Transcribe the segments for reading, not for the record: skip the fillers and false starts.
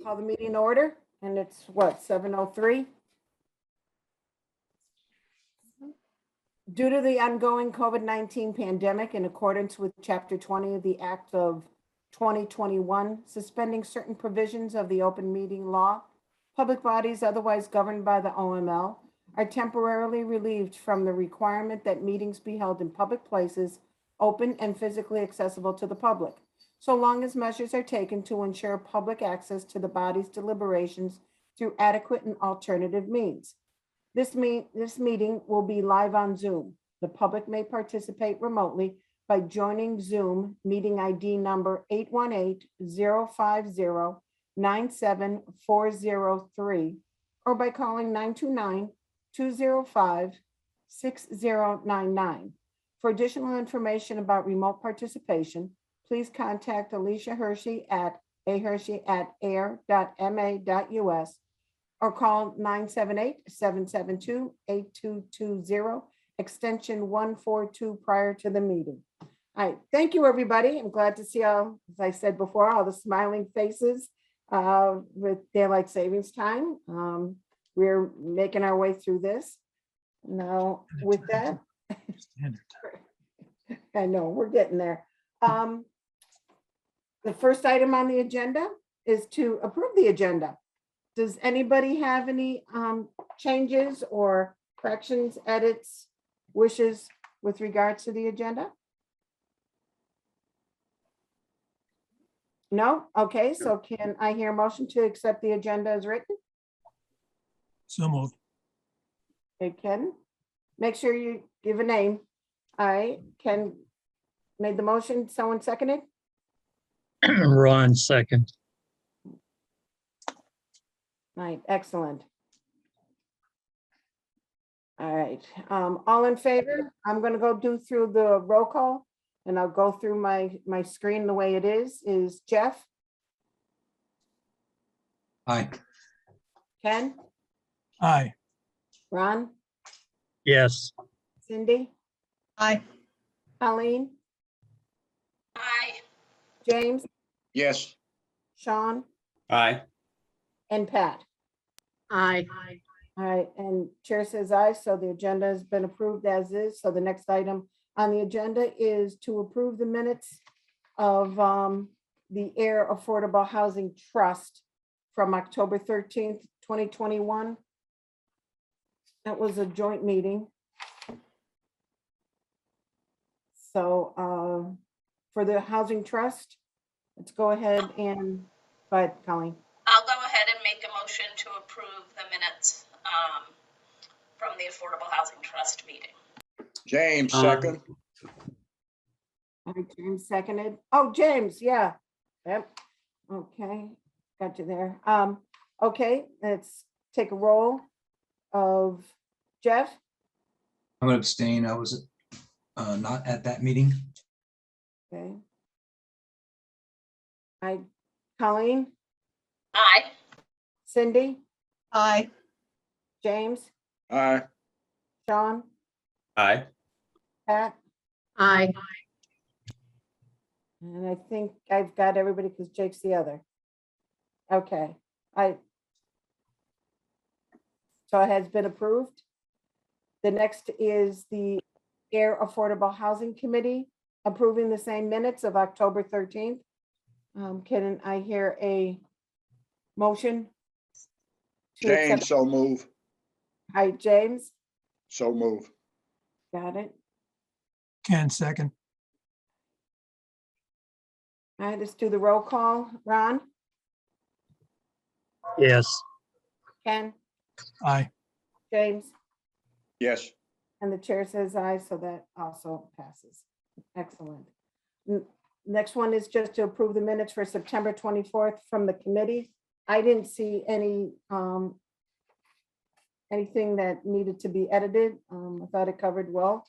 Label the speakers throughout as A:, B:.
A: Call the meeting to order, and it's what, 7:03? Due to the ongoing COVID-19 pandemic, in accordance with Chapter 20 of the Act of 2021, suspending certain provisions of the open meeting law, public bodies otherwise governed by the OML are temporarily relieved from the requirement that meetings be held in public places, open and physically accessible to the public, so long as measures are taken to ensure public access to the body's deliberations through adequate and alternative means. This meeting will be live on Zoom. The public may participate remotely by joining Zoom meeting ID number 818-050-97403 or by calling 929-205-6099. For additional information about remote participation, please contact Alicia Hershey at ahershey@ayer.ma.us or call 978-772-8220, extension 142 prior to the meeting. All right, thank you, everybody. I'm glad to see all, as I said before, all the smiling faces with daylight savings time. We're making our way through this. Now, with that, I know, we're getting there. The first item on the agenda is to approve the agenda. Does anybody have any changes or corrections, edits, wishes with regards to the agenda? No? Okay, so can I hear a motion to accept the agenda as written?
B: So moved.
A: Okay, Ken, make sure you give a name. All right, Ken made the motion. Someone seconded?
B: Ron second.
A: Right, excellent. All right, all in favor? I'm gonna go through the roll call and I'll go through my screen the way it is Jeff,
C: Aye.
A: Ken,
B: Aye.
A: Ron,
B: Yes.
A: Cindy,
D: Aye.
A: Colleen,
D: Aye.
A: James,
C: Yes.
A: Sean,
C: Aye.
A: and Pat.
D: Aye.
A: All right, and chair says aye, so the agenda has been approved as is. So the next item on the agenda is to approve the minutes of the Ayer Affordable Housing Trust from October 13th, 2021. That was a joint meeting. So for the Housing Trust, let's go ahead and, go ahead, Colleen.
E: I'll go ahead and make a motion to approve the minutes from the Affordable Housing Trust meeting.
C: James, second.
A: All right, James seconded. Oh, James, yeah. Yep. Okay, got you there. Okay, let's take a roll of Jeff,
C: I'm gonna abstain. I was not at that meeting.
A: okay. Colleen,
E: Aye.
A: Cindy,
D: Aye.
A: James,
C: Aye.
A: Sean,
C: Aye.
A: Pat,
D: Aye.
A: and I think I've got everybody because Jake's the other. Okay, so it has been approved. The next is the Ayer Affordable Housing Committee approving the same minutes of October 13th. Can I hear a motion? to accept?
F: James, so move,
A: Hi, James,
F: so move.
A: got it.
B: Ken second.
A: All right, let's do the roll call. Ron,
B: Yes.
A: Ken,
B: Aye.
A: James,
F: Yes,
A: and the chair says aye, so that also passes. Excellent. Next one is just to approve the minutes for September 24th from the committee. I didn't see any anything that needed to be edited. I thought it covered well.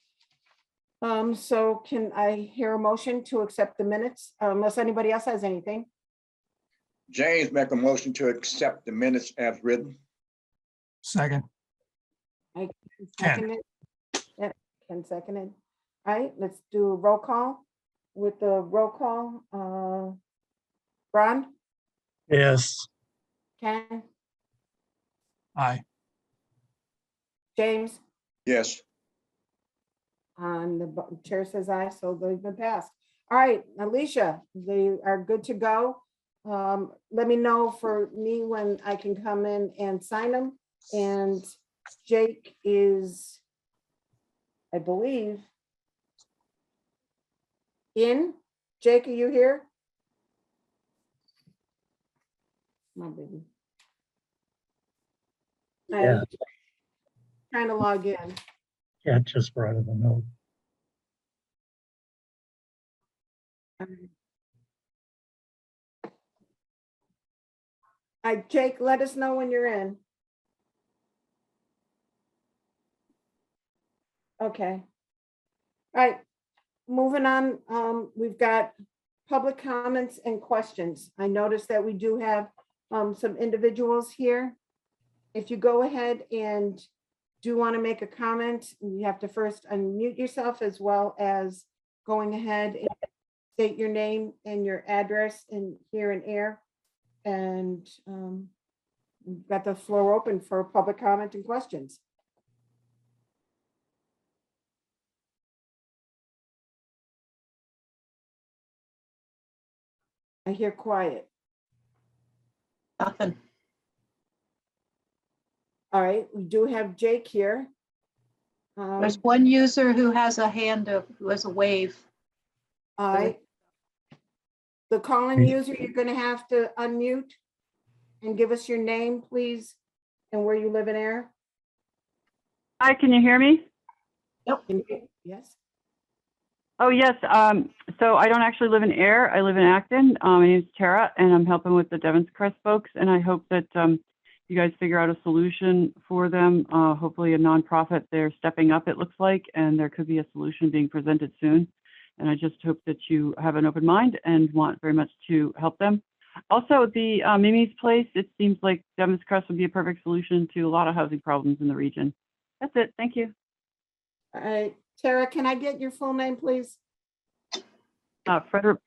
A: So can I hear a motion to accept the minutes unless anybody else has anything?
F: James, make a motion to accept the minutes as written.
B: Second.
A: I seconded. Yep, Ken seconded. All right, let's do a roll call. With the roll call, Ron,
B: Yes.
A: Ken,
B: Aye.
A: James,
F: Yes.
A: and the chair says aye, so they've been passed. All right, Alicia, they are good to go. Let me know for me when I can come in and sign them. And Jake is, I believe, in. Jake, are you here? My baby.
G: Yeah.
A: Trying to log in.
G: Yeah, just brought in a note.
A: Jake, let us know when you're in. Okay. All right, moving on, we've got public comments and questions. I noticed that we do have some individuals here. If you go ahead and do want to make a comment, you have to first unmute yourself, as well as going ahead and state your name and your address in here in air. And we've got the floor open for public comment and questions. I hear quiet.
D: Nothing.
A: All right, we do have Jake here.
D: There's one user who has a hand up, who has a wave.
A: All right. The calling user, you're gonna have to unmute and give us your name, please, and where you live in air.
H: Hi, can you hear me?
A: Yes,
H: Oh, yes. So I don't actually live in Air. I live in Acton. My name is Tara, and I'm helping with the Devon's Crest folks. And I hope that you guys figure out a solution for them. Hopefully a nonprofit, they're stepping up, it looks like, and there could be a solution being presented soon. And I just hope that you have an open mind and want very much to help them. Also, the Mimi's Place, it seems like Devon's Crest would be a perfect solution to a lot of housing problems in the region. That's it. Thank you.
A: all right. Tara, can I get your full name, please?
H: Frederick,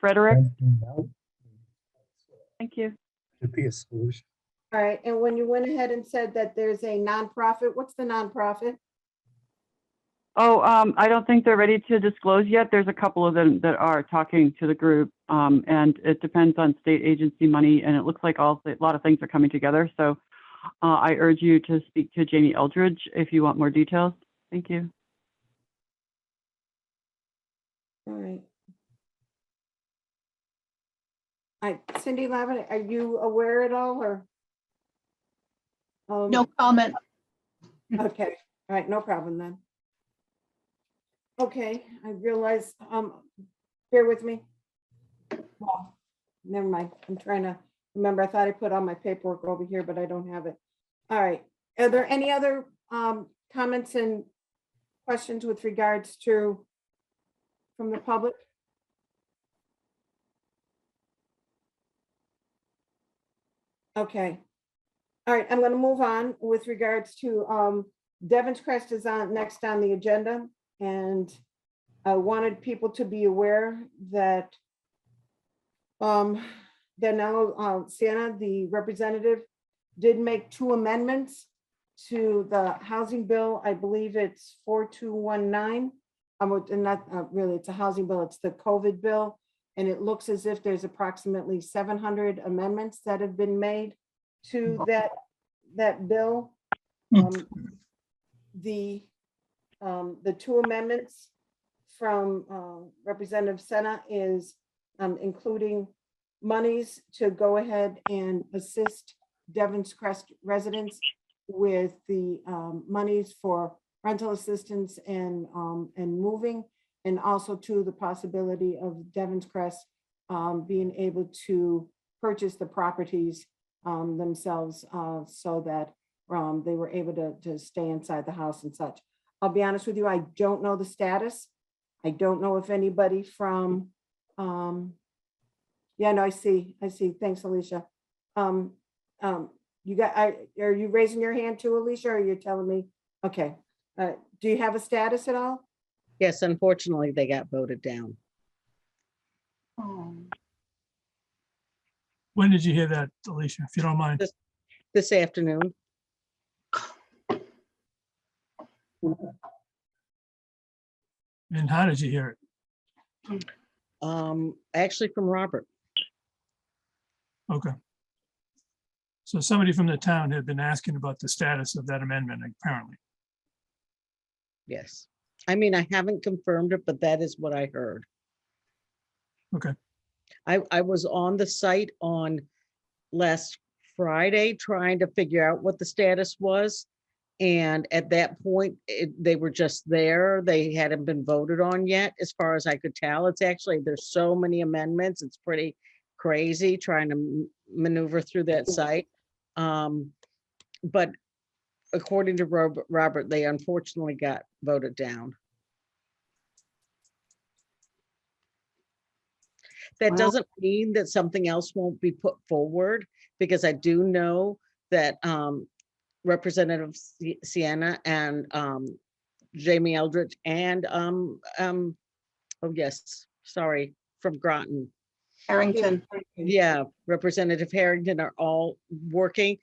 H: thank you.
G: Could be a solution.
A: All right, and when you went ahead and said that there's a nonprofit, what's the nonprofit?
H: Oh, I don't think they're ready to disclose yet. There's a couple of them that are talking to the group, and it depends on state agency money, and it looks like a lot of things are coming together. So I urge you to speak to Jamie Eldridge if you want more details. Thank you.
A: All right. Cindy Lavin, are you aware at all, or?
D: No comment.
A: Okay, all right, no problem then. Okay, I realize, bear with me. Well, never mind, I'm trying to remember, I thought I put all my paperwork over here, but I don't have it. All right, are there any other comments and questions with regards to from the public? Okay. All right, I'm going to move on with regards to Devon's Crest is on next on the agenda, and I wanted people to be aware that Danilo Sienna, the representative, did make 2 amendments to the housing bill. I believe it's 4219. Not really, it's a housing bill, it's the COVID bill. And it looks as if there's approximately 700 amendments that have been made to that bill. The 2 amendments from Representative Senna is including monies to go ahead and assist Devon's Crest residents with the monies for rental assistance and moving, and also to the possibility of Devon's Crest being able to purchase the properties themselves so that they were able to stay inside the house and such. I'll be honest with you, I don't know the status. I don't know if anybody from, yeah, no, I see. Thanks, Alicia. You got, are you raising your hand too, Alicia, or are you telling me? Okay. Do you have a status at all?
I: Yes, unfortunately, they got voted down.
H: Oh.
B: When did you hear that, Alicia, if you don't mind?
I: this afternoon.
B: And how did you hear it?
I: Actually from Robert.
B: Okay. So somebody from the town had been asking about the status of that amendment, apparently.
I: Yes. I mean, I haven't confirmed it, but that is what I heard.
B: Okay.
I: I was on the site on last Friday trying to figure out what the status was. And at that point, they were just there. They hadn't been voted on yet, as far as I could tell. It's actually, there's so many amendments. It's pretty crazy trying to maneuver through that site. But according to Robert, they unfortunately got voted down. That
A: Wow.
I: doesn't mean that something else won't be put forward, because I do know that Representative Sienna and Jamie Eldridge and oh yes, sorry, from Groton.
D: Harrington.
I: Yeah, Representative Harrington are all working.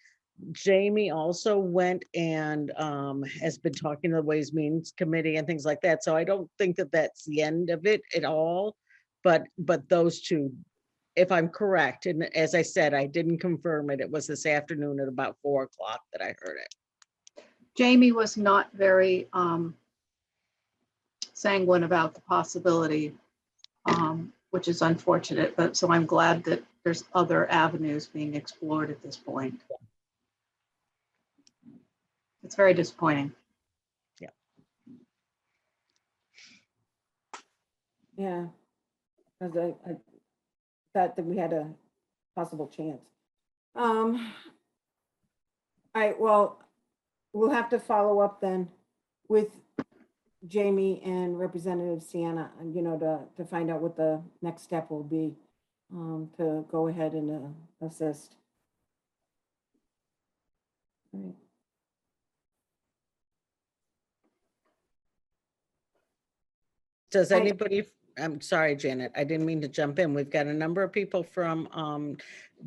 I: Jamie also went and has been talking to the Ways Means Committee and things like that. So I don't think that that's the end of it at all. But those two, if I'm correct, and as I said, I didn't confirm it. It was this afternoon at about 4 o'clock that I heard it.
D: Jamie was not very sanguine about the possibility, which is unfortunate, but so I'm glad that there's other avenues being explored at this point. It's very disappointing.
A: Yeah. Because I thought that we had a possible chance. All right, well, we'll have to follow up then with Jamie and Representative Sienna, and to find out what the next step will be, to go ahead and assist. All right.
I: Does
A: I-
I: anybody, I'm sorry, Janet, I didn't mean to jump in. We've got a number of people from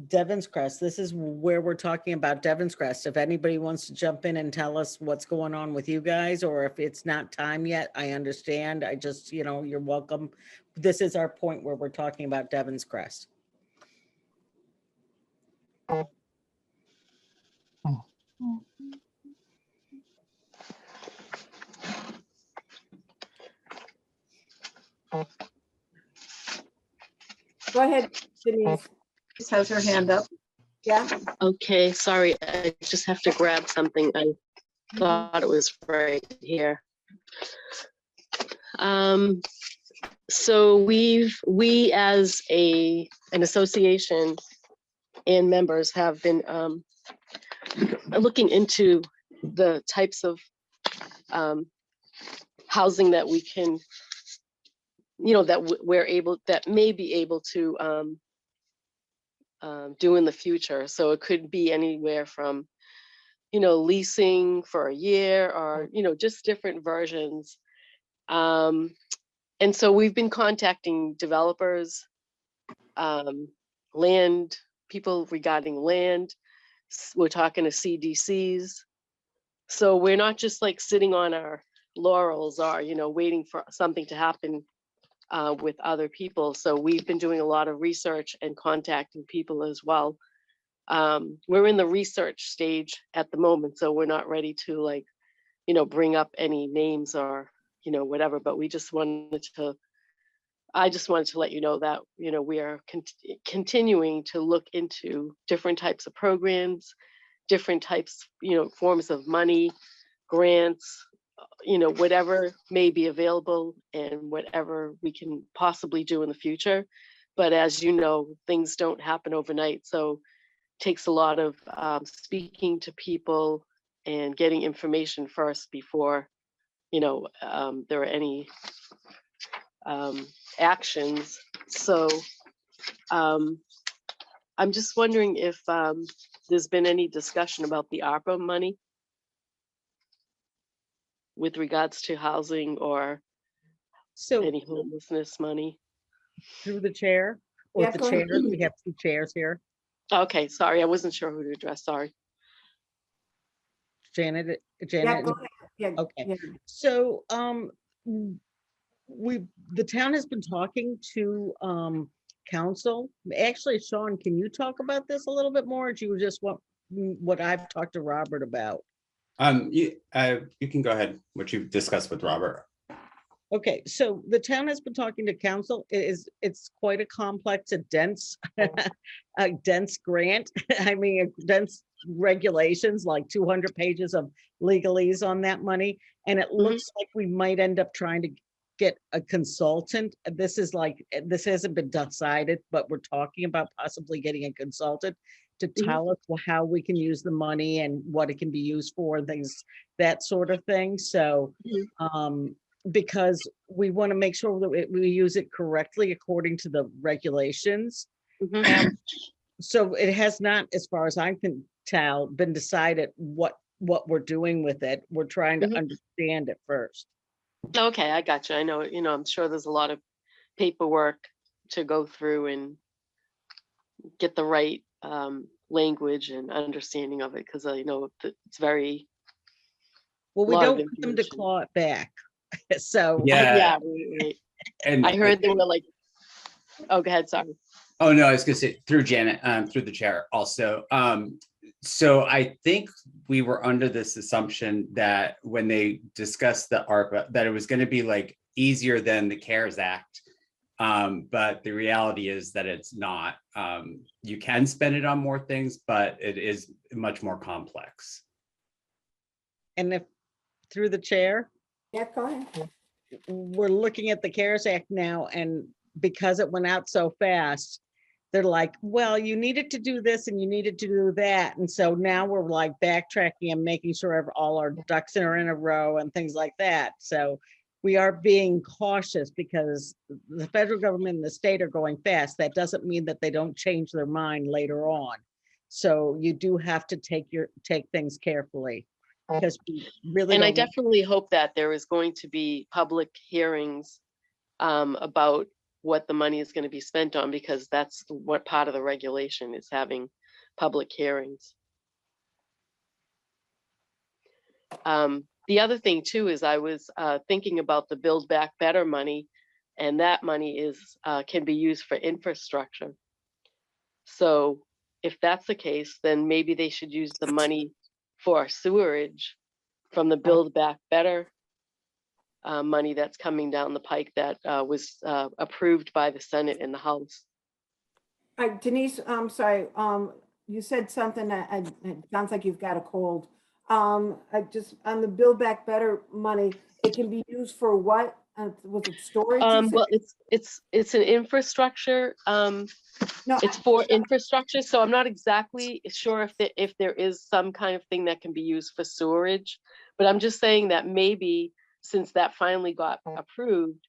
I: Devon's Crest. This is where we're talking about Devon's Crest. If anybody wants to jump in and tell us what's going on with you guys, or if it's not time yet, I understand. I just, you're welcome. This is our point where we're talking about Devon's Crest.
A: Go ahead, Denise.
D: This has her hand up.
A: Yeah?
J: Okay, sorry, I just have to grab something. I thought it was right here. So we as an association and members have been looking into the types of housing that we can, that may be able to do in the future. So it could be anywhere from, leasing for a year, or, just different versions. And so we've been contacting developers, land people regarding land. We're talking to CDCs. So we're not just like sitting on our laurels or, waiting for something to happen with other people. So we've been doing a lot of research and contacting people as well. We're in the research stage at the moment, so we're not ready to bring up any names or, whatever, but I just wanted to let you know that, we are continuing to look into different types of programs, different types, forms of money, grants, whatever may be available and whatever we can possibly do in the future. But as you know, things don't happen overnight. So it takes a lot of speaking to people and getting information first before, there are any actions. So I'm just wondering if there's been any discussion about the ARPA money with regards to housing or
I: So
J: any homelessness money.
I: through the chair, or
A: Yeah,
I: the
A: go ahead.
I: chairs, we have 2 chairs here.
J: Okay, sorry, I wasn't sure who to address, sorry.
I: Janet,
A: Yeah,
I: Janet?
A: go ahead. Yeah,
I: Okay.
A: yeah.
I: So, the town has been talking to, council. Actually, Sean, can you talk about this a little bit more? Or do you just want what I've talked to Robert about?
K: You can go ahead, what you've discussed with Robert.
I: Okay, so the town has been talking to council. It's quite a complex, a dense, a dense grant. I mean, a dense regulations, like 200 pages of legalese on that money. And it looks like we might end up trying to get a consultant. This hasn't been decided, but we're talking about possibly getting a consultant to tell us how we can use the money and what it can be used for, and things, that sort of thing. So, because we want to make sure that we use it correctly according to the regulations. So it has not, as far as I can tell, been decided what we're doing with it. We're trying to understand it first.
J: Okay, I got you. I know, I'm sure there's a lot of paperwork to go through and get the right language and understanding of it, because I know that it's very.
I: Well, we
J: lot of
I: don't want them to
J: information.
I: claw it back. So
J: Yeah,
K: Yeah,
J: right.
K: and
J: I heard they were like, oh, go ahead, sorry.
K: oh no, I was gonna say through Janet, through the chair also. So I think we were under this assumption that when they discussed the ARPA, that it was gonna be like easier than the CARES Act. But the reality is that it's not. You can spend it on more things, but it is much more complex.
I: And if, through the chair,
A: Yeah, go ahead.
I: we're looking at the CARES Act now, and because it went out so fast, they're like, well, you needed to do this and you needed to do that. And so now we're like backtracking and making sure all our ducks are in a row and things like that. So we are being cautious because the federal government and the state are going fast. That doesn't mean that they don't change their mind later on. So you do have to take things carefully, because we really
J: And I
I: don't.
J: definitely hope that there is going to be public hearings about what the money is going to be spent on, because that's what part of the regulation is, having public hearings. The other thing too is I was thinking about the Build Back Better money, and that money is can be used for infrastructure. So if that's the case, then maybe they should use the money for sewerage from the Build Back Better money that's coming down the pike that was approved by the Senate and the House.
A: Denise, I'm sorry. You said something that it sounds like you've got a cold. I just, on the Build Back Better money, it can be used for what? Was it storage? You said?
J: Well, it's an infrastructure.
A: No,
J: It's for infrastructure. So I'm not exactly sure if there is some kind of thing that can be used for sewerage, but I'm just saying that maybe since that finally got approved,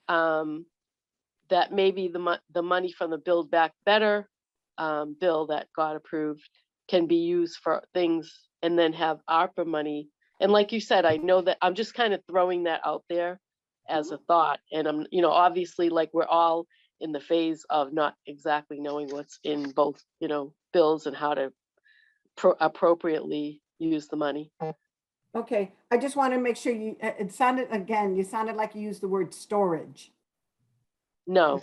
J: that maybe the money from the Build Back Better bill that got approved can be used for things, and then have ARPA money. And like you said, I know that I'm just kind of throwing that out there as a thought. And I'm, obviously, like, we're all in the phase of not exactly knowing what's in both, bills and how to appropriately use the money.
A: okay. I just want to make sure you sounded like you used the word storage.
J: No.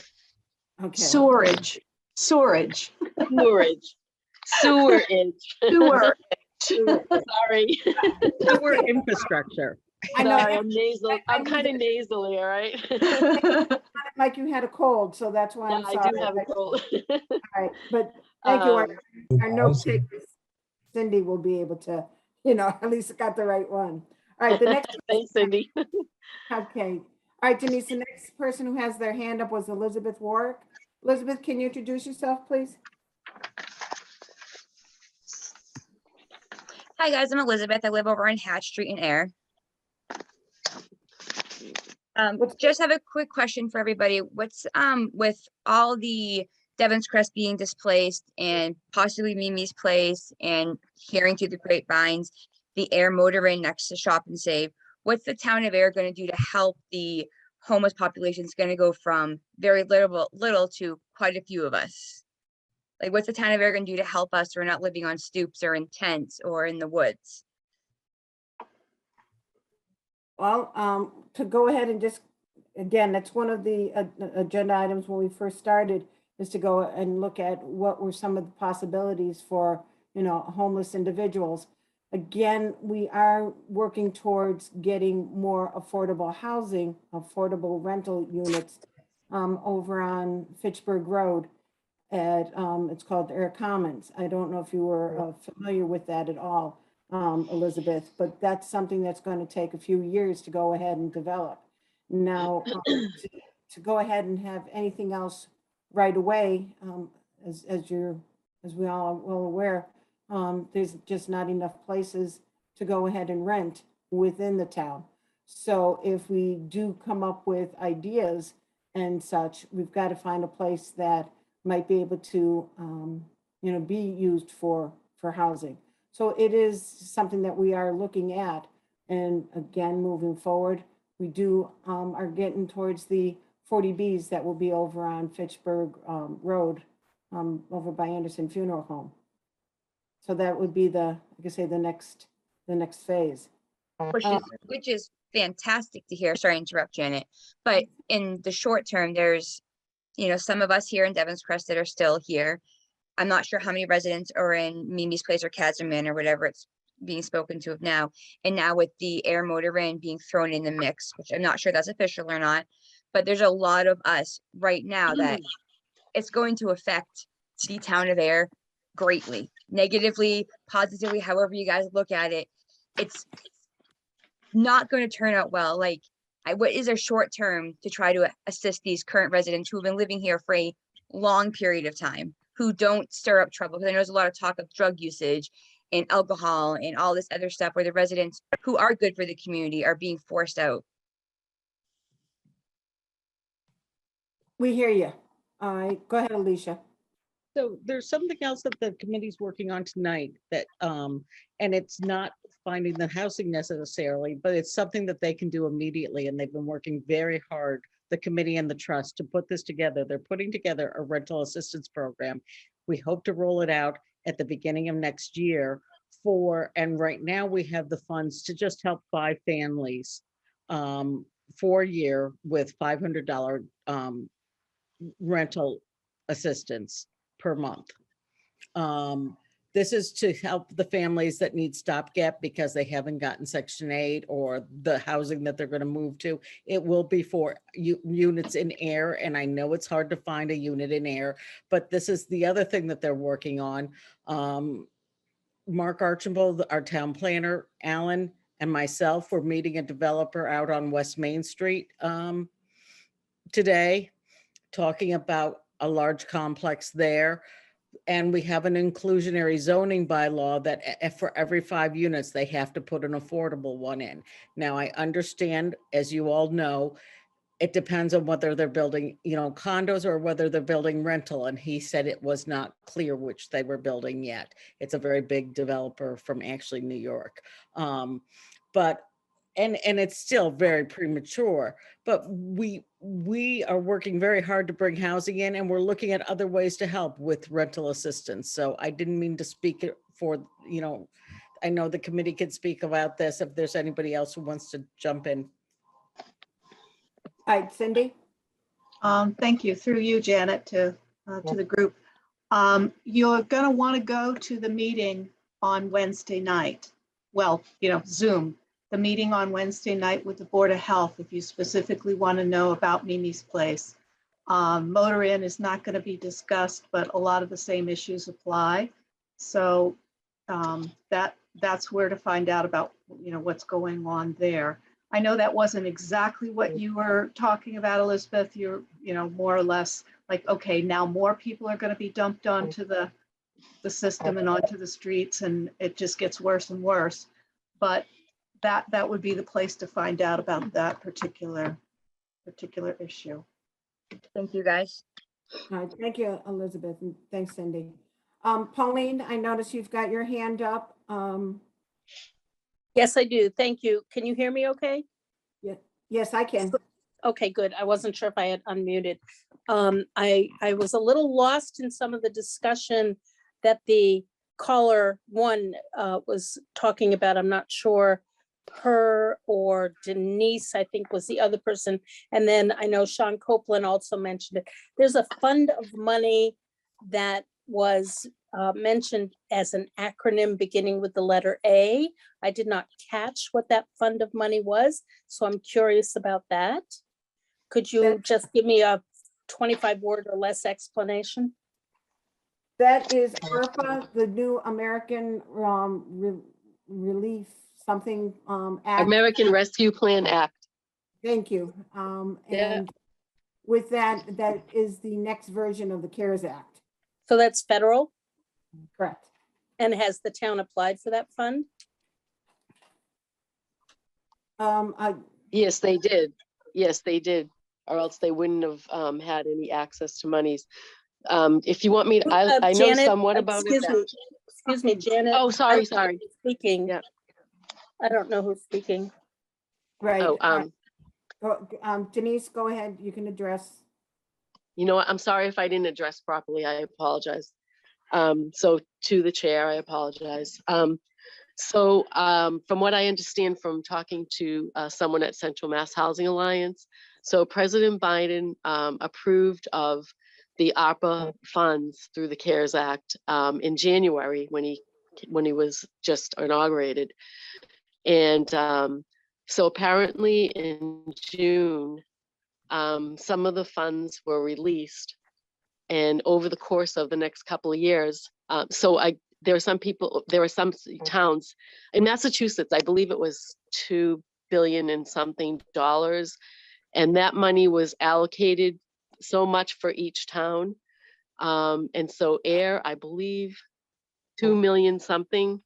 A: Okay.
D: Sewerage.
J: Sewerage. Sorry.
I: Sewer infrastructure.
A: I know.
J: Sorry, I'm nasal. I'm kind of nasal here, right?
A: Like you had a cold, so that's why I'm
J: Yeah,
A: sorry.
J: I do have a cold.
A: All right, but thank you. Our note
G: Awesome.
A: takers, Cindy will be able to, at least got the right one. All right, the next.
J: Thanks, Cindy.
A: Okay. All right, Denise, the next person who has their hand up was Elizabeth Warwick. Elizabeth, can you introduce yourself, please?
L: Hi guys, I'm Elizabeth. I live over on Hatch Street in Ayer. Just have a quick question for everybody. What's with all the Devon's Crest being displaced and possibly Mimi's Place and hearing through the grapevines, the Ayer Motor Inn next to Shop and Save, what's the town of Ayer going to do to help the homeless population? Is going to go from very little to quite a few of us. Like, what's the town of Ayer going to do to help us? We're not living on stoops or in tents or in the woods.
A: Well, to go ahead and just, again, that's one of the agenda items when we first started, is to go and look at what were some of the possibilities for, homeless individuals. Again, we are working towards getting more affordable housing, affordable rental units over on Fitchburg Road at, it's called Air Commons. I don't know if you were familiar with that at all, Elizabeth, but that's something that's going to take a few years to go ahead and develop. Now, to go ahead and have anything else right away, as we all are well aware, there's just not enough places to go ahead and rent within the town. So if we do come up with ideas and such, we've got to find a place that might be able to, be used for housing. So it is something that we are looking at. And again, moving forward, we are getting towards the 40Bs that will be over on Fitchburg Road, over by Anderson Funeral Home. So that would be the next phase.
L: Which is fantastic to hear. Sorry to interrupt, Janet. But in the short term, there's, some of us here in Devon's Crest that are still here. I'm not sure how many residents are in Mimi's Place or Kazerman or whatever it's being spoken to of now. And now with the Ayer Motor Inn being thrown in the mix, which I'm not sure that's official or not, but there's a lot of us right now that it's going to affect the town of Ayer greatly, negatively, positively, however you guys look at it. It's not going to turn out well. Like, what is a short term to try to assist these current residents who have been living here for a long period of time, who don't stir up trouble? Because I know there's a lot of talk of drug usage and alcohol and all this other stuff where the residents who are good for the community are being forced out.
A: We hear you. All right, go ahead, Alicia.
I: So there's something else that the committee's working on tonight that, and it's not finding the housing necessarily, but it's something that they can do immediately. And they've been working very hard, the committee and the trust, to put this together. They're putting together a rental assistance program. We hope to roll it out at the beginning of next year and right now we have the funds to just help 5 families for a year with $500 rental assistance per month. This is to help the families that need stopgap because they haven't gotten Section 8 or the housing that they're going to move to. It will be for units in Ayer, and I know it's hard to find a unit in Ayer, but this is the other thing that they're working on. Mark Archibald, our town planner, Alan, and myself were meeting a developer out on West Main Street today, talking about a large complex there. And we have an inclusionary zoning bylaw that for every 5 units, they have to put an affordable one in. Now, I understand, as you all know, it depends on whether they're building, condos or whether they're building rental. And he said it was not clear which they were building yet. It's a very big developer from actually New York. But it's still very premature, but we are working very hard to bring housing in, and we're looking at other ways to help with rental assistance. So I didn't mean to speak for, I know the committee can speak about this if there's anybody else who wants to jump in.
A: All right, Cindy.
D: Thank you. Through you, Janet, to the group. You're going to want to go to the meeting on Wednesday night. Well, Zoom. The meeting on Wednesday night with the Board of Health, if you specifically want to know about Mimi's Place. Motor Inn is not going to be discussed, but a lot of the same issues apply. So that's where to find out about, what's going on there. I know that wasn't exactly what you were talking about, Elizabeth. You're, more or less like, okay, now more people are going to be dumped onto the system and onto the streets, and it just gets worse and worse. But that would be the place to find out about that particular issue.
L: Thank you, guys.
A: All right, thank you, Elizabeth, and thanks, Cindy. Pauline, I notice you've got your hand up.
M: Yes, I do. Thank you. Can you hear me okay?
A: Yeah, yes, I can.
M: Okay, good. I wasn't sure if I had unmuted. I was a little lost in some of the discussion that the caller one was talking about. I'm not sure her or Denise, I think was the other person. And then I know Sean Copeland also mentioned it. There's a fund of money that was mentioned as an acronym beginning with the letter A. I did not catch what that fund of money was, so I'm curious about that. Could you just give me a 25-word or less explanation?
A: That is ARPA, the new American Relief something Act.
J: American Rescue Plan Act.
A: Thank you.
J: Yeah.
A: And with that, that is the next version of the CARES Act.
M: So that's federal?
A: Correct.
M: And has the town applied for that fund?
J: Yes, they did. Yes, they did. Or else they wouldn't have had any access to monies. If you want me to, I know
M: Janet,
J: somewhat about it.
M: Excuse me, Janet.
J: Oh, sorry.
M: Speaking.
J: Yeah.
M: I don't know who's speaking.
A: Right.
J: Oh,
A: Denise, go ahead. You can address.
J: you know what? I'm sorry if I didn't address properly. I apologize. So to the chair, I apologize. From what I understand from talking to someone at Central Mass Housing Alliance, so President Biden approved of the ARPA funds through the CARES Act in January when he was just inaugurated. And so apparently in June, some of the funds were released, and over the course of the next couple of years, there were some towns in Massachusetts, I believe it was $2 billion and something dollars, and that money was allocated so much for each town. And so Ayer, I believe, 2 million something.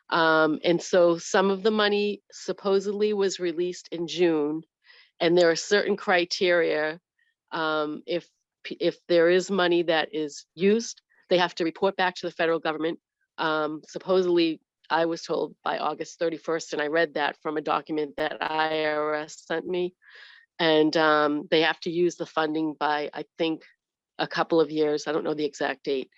J: And so some of the money supposedly was released in June, and there are certain criteria. If there is money that is used, they have to report back to the federal government. Supposedly, I was told by August 31st, and I read that from a document that IRS sent me. And they have to use the funding by, I think, a couple of years. I don't know the exact date.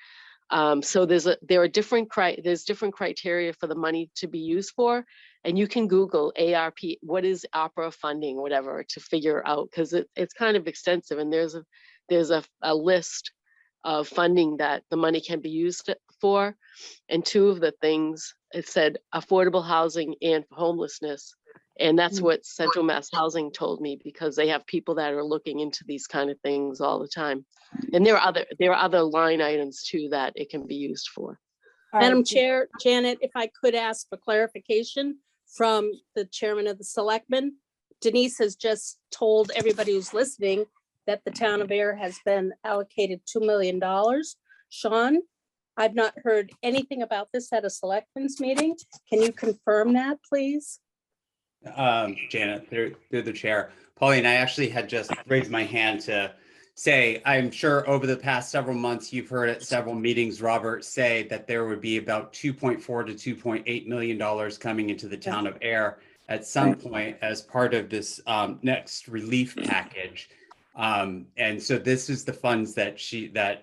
J: So there's different criteria for the money to be used for, and you can Google ARP, what is ARPA funding, whatever, to figure out, because it's kind of extensive, and there's a list of funding that the money can be used for, and two of the things, it said affordable housing and homelessness, and that's what Central Mass Housing told me, because they have people that are looking into these kind of things all the time. And there are other line items too that it can be used for.
M: Madam Chair, Janet, if I could ask for clarification from the chairman of the selectmen. Denise has just told everybody who's listening that the town of Ayer has been allocated $2 million. Sean, I've not heard anything about this at a selectmen's meeting. Can you confirm that, please?
K: Janet, through the chair. Pauline, I actually had just raised my hand to say, I'm sure over the past several months, you've heard at several meetings, Robert say that there would be about $2.4 to $2.8 million coming into the town of Ayer at some point as part of this next relief package. And so this is the funds that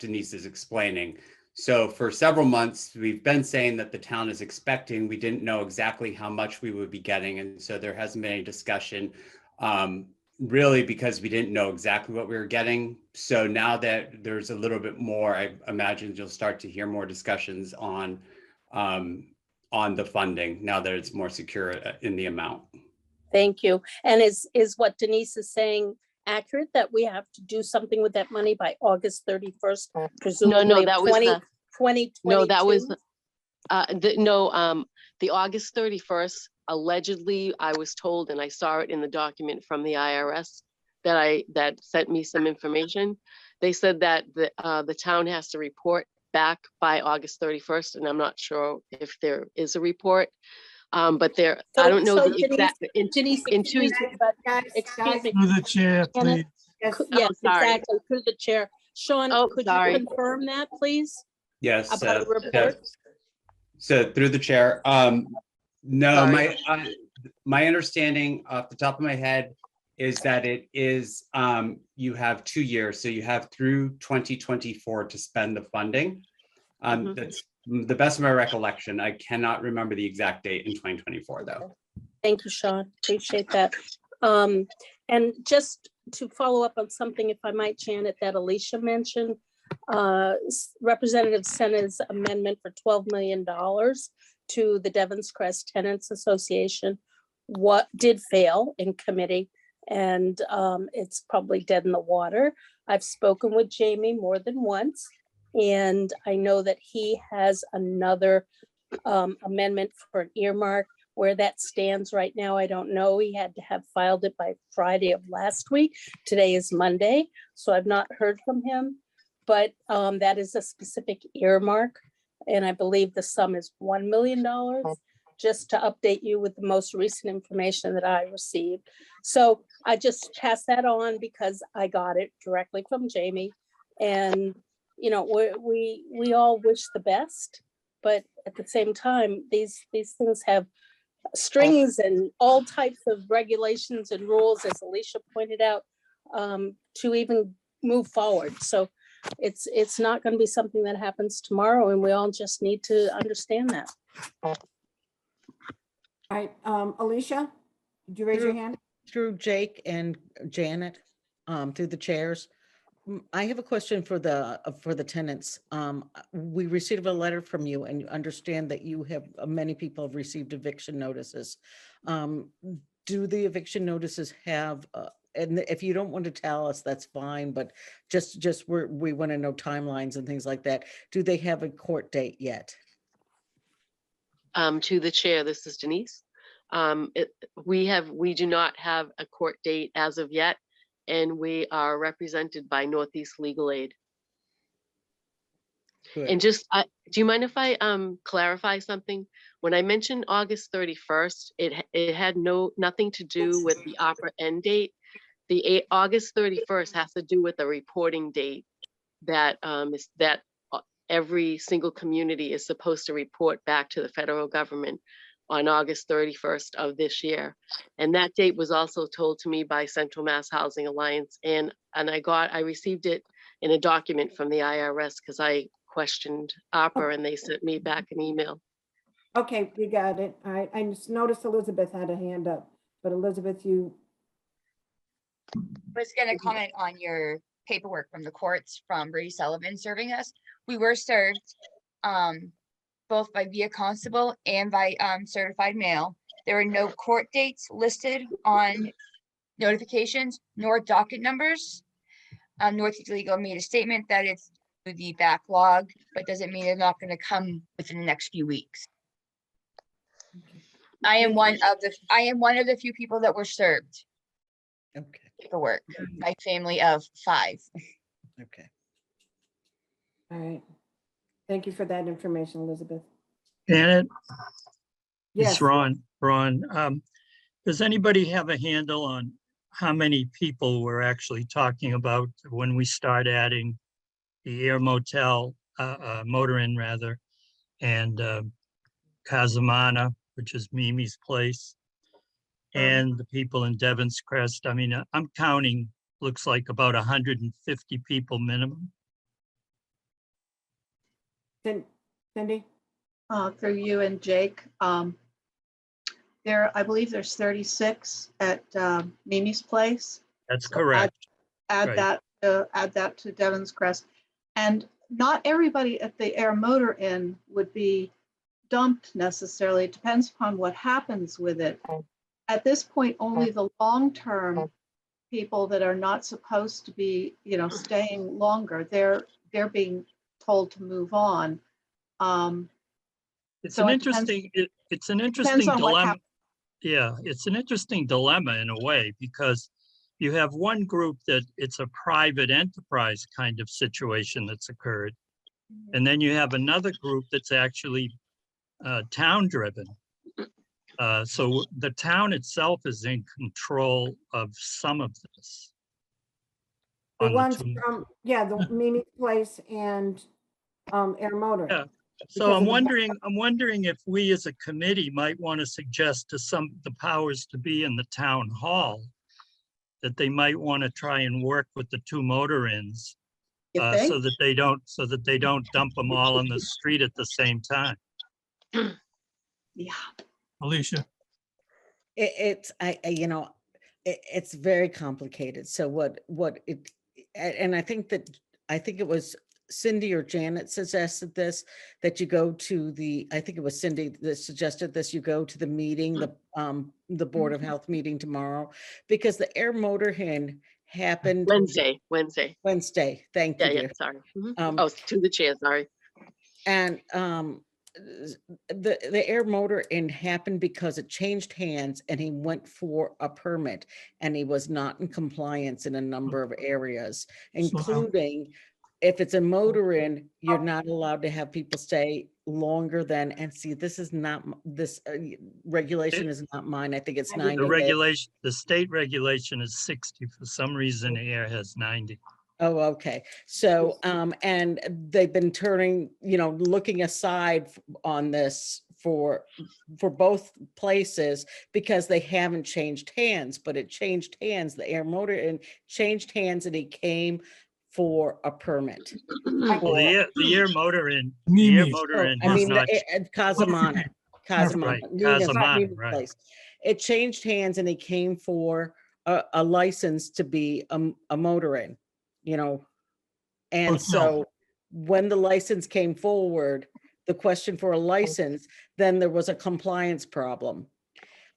K: Denise is explaining. So for several months, we've been saying that the town is expecting, we didn't know exactly how much we would be getting. And so there hasn't been any discussion, really because we didn't know exactly what we were getting. So now that there's a little bit more, I imagine you'll start to hear more discussions on the funding now that it's more secure in the amount.
M: Thank you. And is what Denise is saying accurate, that we have to do something with that money by August 31st, presumably?
J: No, that was
M: 2022?
J: No, that was the August 31st. Allegedly, I was told, and I saw it in the document from the IRS that sent me some information. They said that the town has to report back by August 31st, and I'm not sure if there is a report. But I don't know the exact.
M: Denise, excuse me.
B: Through the chair, please.
M: Yes,
J: sorry.
M: exactly, through the chair. Sean, could you confirm that, please?
K: Yes.
M: About a report?
K: So through the chair, no,
J: Sorry.
K: my understanding off the top of my head is that it is, you have 2 years. So you have through 2024 to spend the funding. That's the best of my recollection. I cannot remember the exact date in 2024 though.
M: Thank you, Sean. Appreciate that. And just to follow up on something, if I might, Janet, that Alicia mentioned, Representative Sena's amendment for $12 million to the Devon's Crest Tenants Association, what did fail in committee, and it's probably dead in the water. I've spoken with Jamie more than once, and I know that he has another amendment for an earmark. Where that stands right now, I don't know. He had to have filed it by Friday of last week. Today is Monday, so I've not heard from him. But that is a specific earmark, and I believe the sum is $1 million, just to update you with the most recent information that I received. So I just pass that on because I got it directly from Jamie. And, you know, we all wish the best, but at the same time, these things have strings and all types of regulations and rules, as Alicia pointed out, to even move forward. So it's not going to be something that happens tomorrow, and we all just need to understand that.
A: All right, Alicia, did you raise your hand?
I: Through Jake and Janet, through the chairs. I have a question for the tenants. We received a letter from you, and you understand that you have, many people have received eviction notices. Do the eviction notices have, and if you don't want to tell us, that's fine, but just we want to know timelines and things like that. Do they have a court date yet?
J: To the chair, this is Denise. We do not have a court date as of yet, and we are represented by Northeast Legal Aid.
I: Good.
J: And just, do you mind if I clarify something? When I mentioned August 31st, it had nothing to do with the opera end date. The August 31st has to do with the reporting date that every single community is supposed to report back to the federal government on August 31st of this year. And that date was also told to me by Central Mass Housing Alliance. And I received it in a document from the IRS because I questioned ARPA and they sent me back an email.
A: Okay, we got it. All right, I just noticed Elizabeth had a hand up, but Elizabeth, you.
L: Was going to comment on your paperwork from the courts from Brady Sullivan serving us. We were served both by via constable and by certified mail. There are no court dates listed on notifications nor docket numbers. Northeast Legal made a statement that it's the backlog, but doesn't mean they're not going to come within the next few weeks. I am one of the few people that were served.
I: Okay.
L: Paperwork. My family of 5.
I: Okay.
A: All right. Thank you for that information, Elizabeth.
G: Janet,
A: Yes.
G: it's Ron. Does anybody have a handle on how many people we're actually talking about when we start adding the Air Motel, Motor Inn rather, and Casamana, which is Mimi's place, and the people in Devon's Crest? I mean, I'm counting, looks like about 150 people minimum.
A: Cindy?
D: Through you and Jake, I believe there's 36 at Mimi's place.
G: That's
D: So
G: correct.
D: Add
G: Right.
D: that to Devon's Crest. And not everybody at the Air Motor Inn would be dumped necessarily. It depends upon what happens with it. At this point, only the long-term people that are not supposed to be, staying longer, they're being told to move on.
G: It's
D: So
G: an
D: it depends-
G: interesting, it's an interesting
D: depends on what
G: dilemma.
D: happens.
G: Yeah, it's an interesting dilemma in a way, because you have one group that it's a private enterprise kind of situation that's occurred. And then you have another group that's actually town driven. So the town itself is in control of some of this.
A: The
G: on
A: ones
G: two-
A: from, the Mimi's place and Air Motor.
G: Yeah. So
A: Because
G: I'm
A: of
G: wondering if we as a committee might want to suggest to the powers to be in the town hall that they might want to try and work with the 2 motor inns
D: You think?
G: so that they don't dump them all on the street at the same time.
D: Yeah.
B: Alicia,
I: It's very complicated. So and I think it was Cindy or Janet suggested this, that you go to I think it was Cindy that suggested this, you go to the meeting, the Board of Health meeting tomorrow, because the air motor hen happened Wednesday. Thank you,
J: Yeah,
I: dear.
J: sorry.
I: Um,
J: Oh, to the chair, sorry.
I: And the air motor in happened because it changed hands and he went for a permit and he was not in compliance in a number of areas, including if it's a motor in, you're not allowed to have people stay longer than, and see, this is not, this regulation is not mine. I think it's 90
G: The
I: days.
G: regulation, the state regulation is 60. For some reason, Air has 90.
I: Oh, okay. So, and they've been turning, looking aside on this for both places because they haven't changed hands, but it changed hands, the air motor, and changed hands, and he came for a permit.
G: Well, the air motor in,
I: I mean,
G: not.
I: Casamana,
G: Right, Casamana, right.
I: It changed hands and he came for a license to be a motor in, and so when the license came forward, the question for a license, then there was a compliance problem.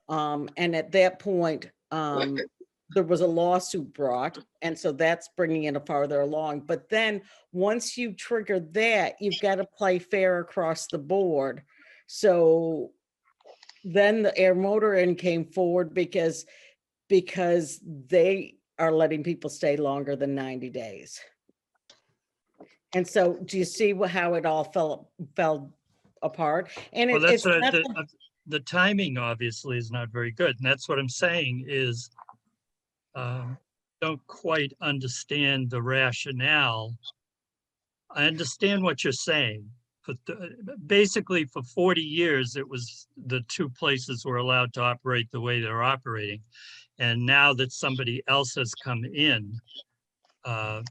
I: And at that point, there was a lawsuit brought, and so that's bringing it farther along. But then once you trigger that, you've got to play fair across the board. So then the air motor inn came forward because they are letting people stay longer than 90 days. And so do you see how it all fell apart? And
G: Well,
I: it's
G: that's
I: not
G: the timing obviously is not very good. And that's what I'm saying is don't quite understand the rationale. I understand what you're saying, but basically for 40 years, it was the two places were allowed to operate the way they're operating. And now that somebody else has come in,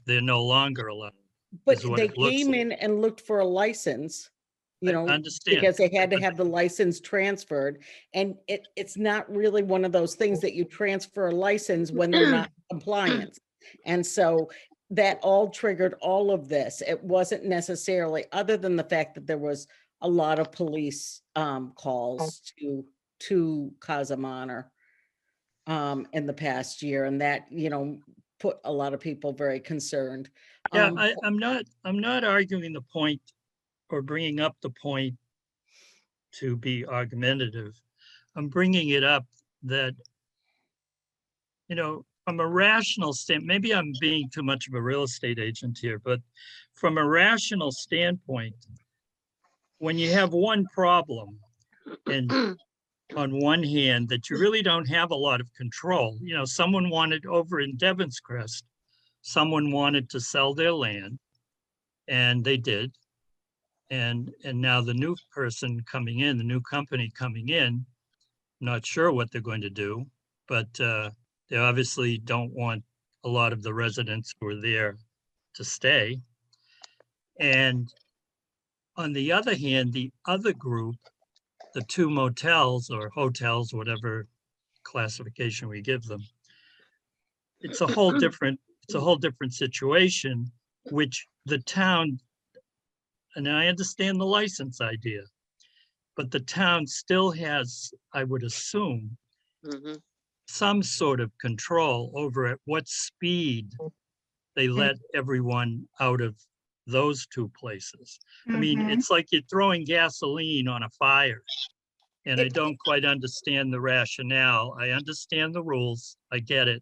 G: they're no longer allowed.
I: But they came in and looked for a license,
G: understand.
I: because they had to have the license transferred. And it's not really one of those things that you transfer a license when they're not compliant. And so that all triggered all of this. It wasn't necessarily, other than the fact that there was a lot of police calls to Casamana in the past year, and that, put a lot of people very concerned.
G: Yeah, I'm not arguing the point or bringing up the point to be argumentative. I'm bringing it up that, from a rational standpoint, maybe I'm being too much of a real estate agent here, but from a rational standpoint, when you have one problem and on one hand that you really don't have a lot of control, someone wanted over in Devon's Crest, someone wanted to sell their land and they did. And now the new person coming in, the new company coming in, not sure what they're going to do, but they obviously don't want a lot of the residents who are there to stay. And on the other hand, the other group, the two motels or hotels, whatever classification we give them, it's a whole different situation, which the town, and I understand the license idea, but the town still has, I would assume, some sort of control over at what speed they let everyone out of those two places. I mean, it's like you're throwing gasoline on a fire. And I don't quite understand the rationale. I understand the rules, I get it.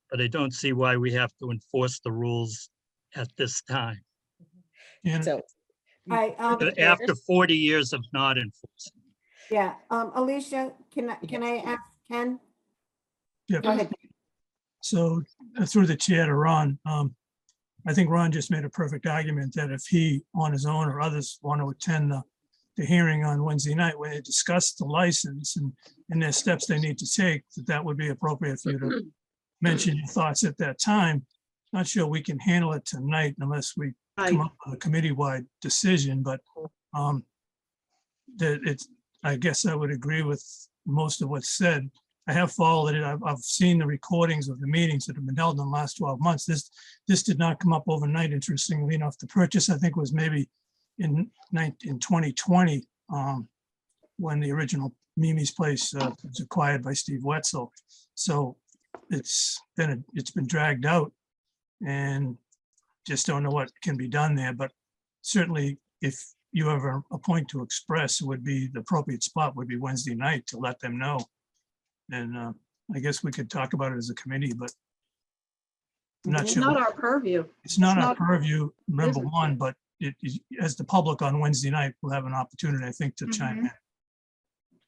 G: But I don't see why we have to enforce the rules at this time.
I: So
G: After 40 years of not enforcing.
A: Yeah, Alicia, can I ask Ken?
B: Yeah.
A: Go ahead.
B: So through the chair to Ron, I think Ron just made a perfect argument that if he on his own or others want to attend the hearing on Wednesday night where they discuss the license and their steps they need to take, that would be appropriate for you to mention your thoughts at that time. Not sure we can handle it tonight unless we come up with a committee-wide decision, but I guess I would agree with most of what's said. I have followed it. I've seen the recordings of the meetings that have been held in the last 12 months. This did not come up overnight, interestingly enough. The purchase, I think, was maybe in 2020, when the original Mimi's Place was acquired by Steve Wetzel. So it's been dragged out, and just don't know what can be done there. But certainly, if you have a point to express, would be the appropriate spot would be Wednesday night to let them know. And I guess we could talk about it as a committee, but I'm not
D: It's
B: sure.
D: not our purview.
B: It's not
D: it's
B: our
D: not-
B: purview, number
D: isn't.
B: one, but it is, as the public on Wednesday night will have an opportunity, I think, to chime in.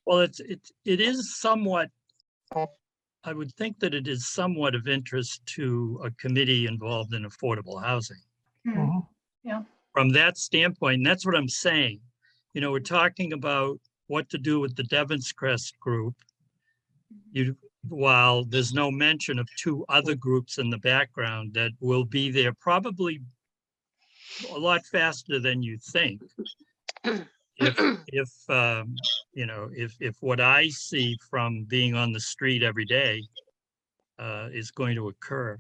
G: Well, it is somewhat, I would think that it is somewhat of interest to a committee involved in affordable housing.
B: Mhm.
G: From that standpoint, and that's what I'm saying. You know, we're talking about what to do with the Devon's Crest group. While there's no mention of two other groups in the background that will be there probably a lot faster than you think. If you know, if what I see from being on the street every day is going to occur.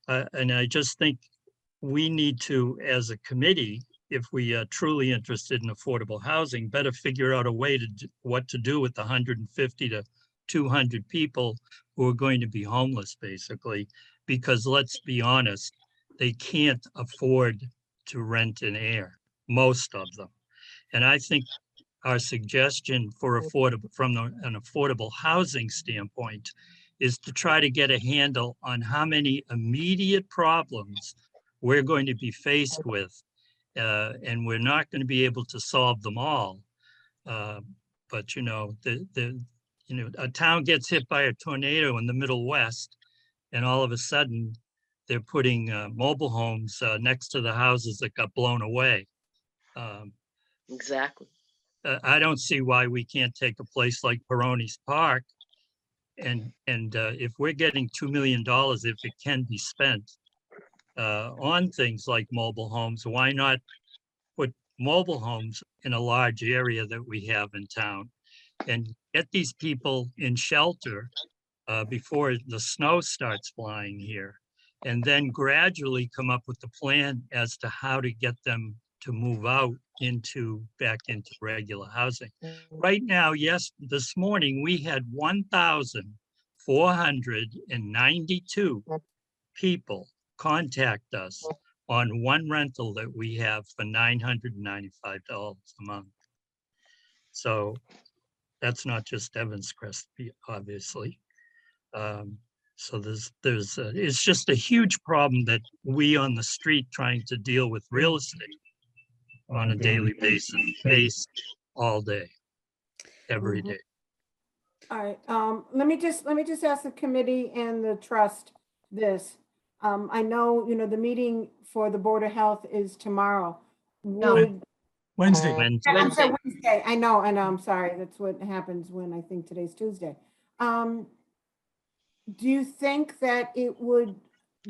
G: And I just think we need to, as a committee, if we are truly interested in affordable housing, better figure out a way to what to do with the 150 to 200 people who are going to be homeless, basically, because let's be honest, they can't afford to rent an Ayer, most of them. And I think our suggestion for affordable, from an affordable housing standpoint, is to try to get a handle on how many immediate problems we're going to be faced with. And we're not going to be able to solve them all. But, you know, a town gets hit by a tornado in the Middle West, and all of a sudden they're putting mobile homes next to the houses that got blown away.
J: Exactly.
G: I don't see why we can't take a place like Peroni's Park, and if we're getting $2 million, if it can be spent on things like mobile homes, why not put mobile homes in a large area that we have in town and get these people in shelter before the snow starts flying here, and then gradually come up with a plan as to how to get them to move out back into regular housing. Right now, yes, this morning we had 1,492 people contact us on one rental that we have for $995 a month. So that's not just Devon's Crest, obviously. So it's just a huge problem that we on the street trying to deal with real estate on a daily basis face all day, every day.
A: All right, let me just ask the committee and the trust this. I know, you know, the meeting for the Board of Health is tomorrow. Would,
B: Wednesday.
A: I'm sorry, Wednesday. I know, I'm sorry. That's what happens when I think today's Tuesday. Do you think that it would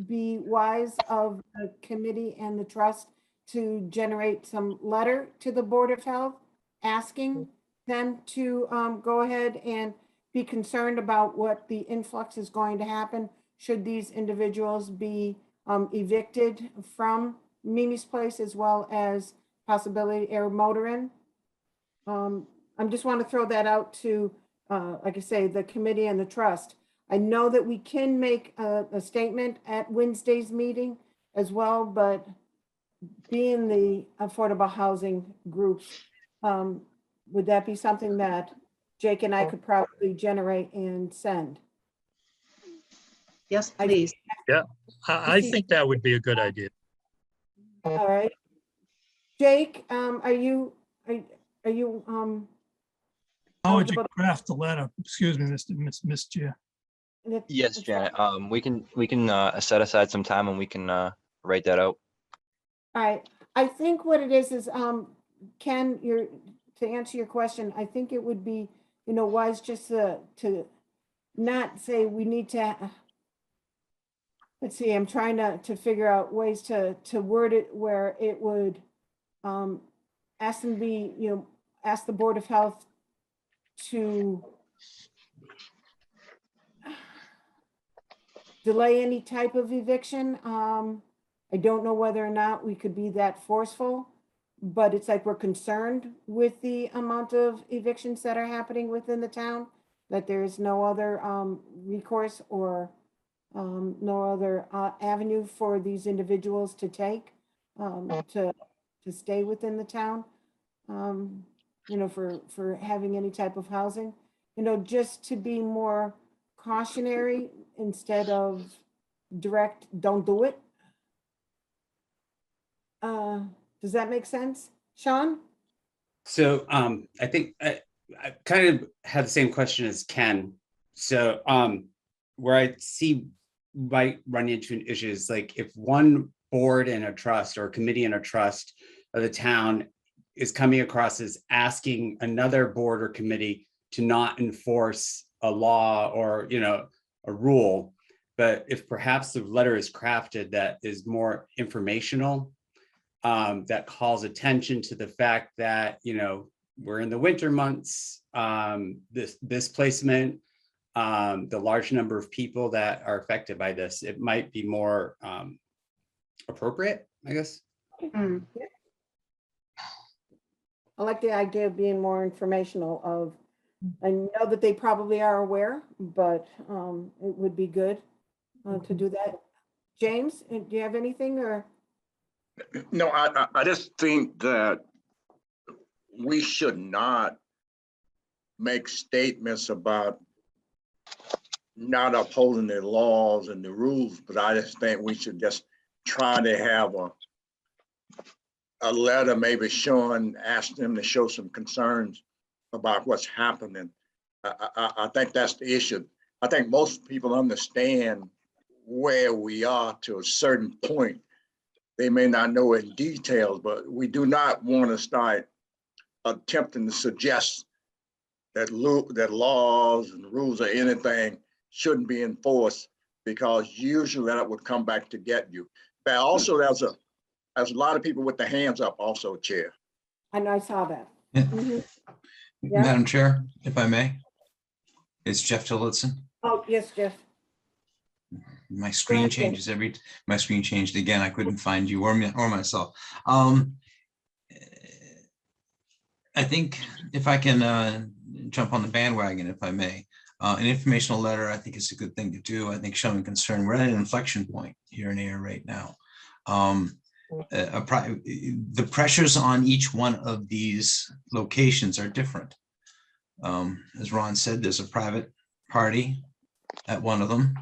A: be wise of the committee and the trust to generate some letter to the Board of Health asking them to go ahead and be concerned about what the influx is going to happen should these individuals be evicted from Mimi's Place, as well as possibility Ayer Motorin? I just want to throw that out to, like I say, the committee and the trust. I know that we can make a statement at Wednesday's meeting as well, but being the affordable housing groups, would that be something that Jake and I could probably generate and send?
D: Yes, please.
G: Yeah, I think that would be a good idea.
A: All right. Jake, are you
B: How would you craft the letter? Excuse me, Miss Chair.
N: Yes, Janet. We can set aside some time and we can write that out.
A: All right. I think what it is Ken, to answer your question, I think it would be, you know, wise just to not say we need to. Let's see, I'm trying to figure out ways to word it where it would ask them ask the Board of Health to delay any type of eviction. I don't know whether or not we could be that forceful, but it's like we're concerned with the amount of evictions that are happening within the town, that there is no other recourse or no other avenue for these individuals to take to stay within the town, you know, for having any type of housing, you know, just to be more cautionary instead of direct, don't do it. Does that make sense, Sean?
K: So I think I kind of have the same question as Ken. So where I see might run into issues, like if one board in a trust or a committee in a trust of the town is coming across as asking another board or committee to not enforce a law or, you know, a rule, but if perhaps the letter is crafted that is more informational, that calls attention to the fact that, you know, we're in the winter months, this placement, the large number of people that are affected by this, it might be more appropriate, I guess.
A: I like the idea of being more informational of, I know that they probably are aware, but it would be good to do that. James, do you have anything or?
F: No, I just think that we should not make statements about not upholding the laws and the rules, but I just think we should just try to have a letter maybe showing, ask them to show some concerns about what's happening. I think that's the issue. I think most people understand where we are to a certain point. They may not know in detail, but we do not want to start attempting to suggest that laws and rules or anything shouldn't be enforced, because usually that would come back to get you. But also there's a lot of people with their hands up also, Chair.
A: I know, I saw that.
C: Yeah.
A: Mhm. Yeah.
C: Madam Chair, if I may, it's Jeff Tillotson.
A: Oh, yes, Jeff.
C: My screen
A: ahead, Jeff.
C: changes my screen changed again. I couldn't find you or myself. I think if I can jump on the bandwagon, if I may, an informational letter, I think is a good thing to do. I think showing concern, we're at an inflection point here in Ayer right now. The pressures on each one of these locations are different. As Ron said, there's a private party at one of them.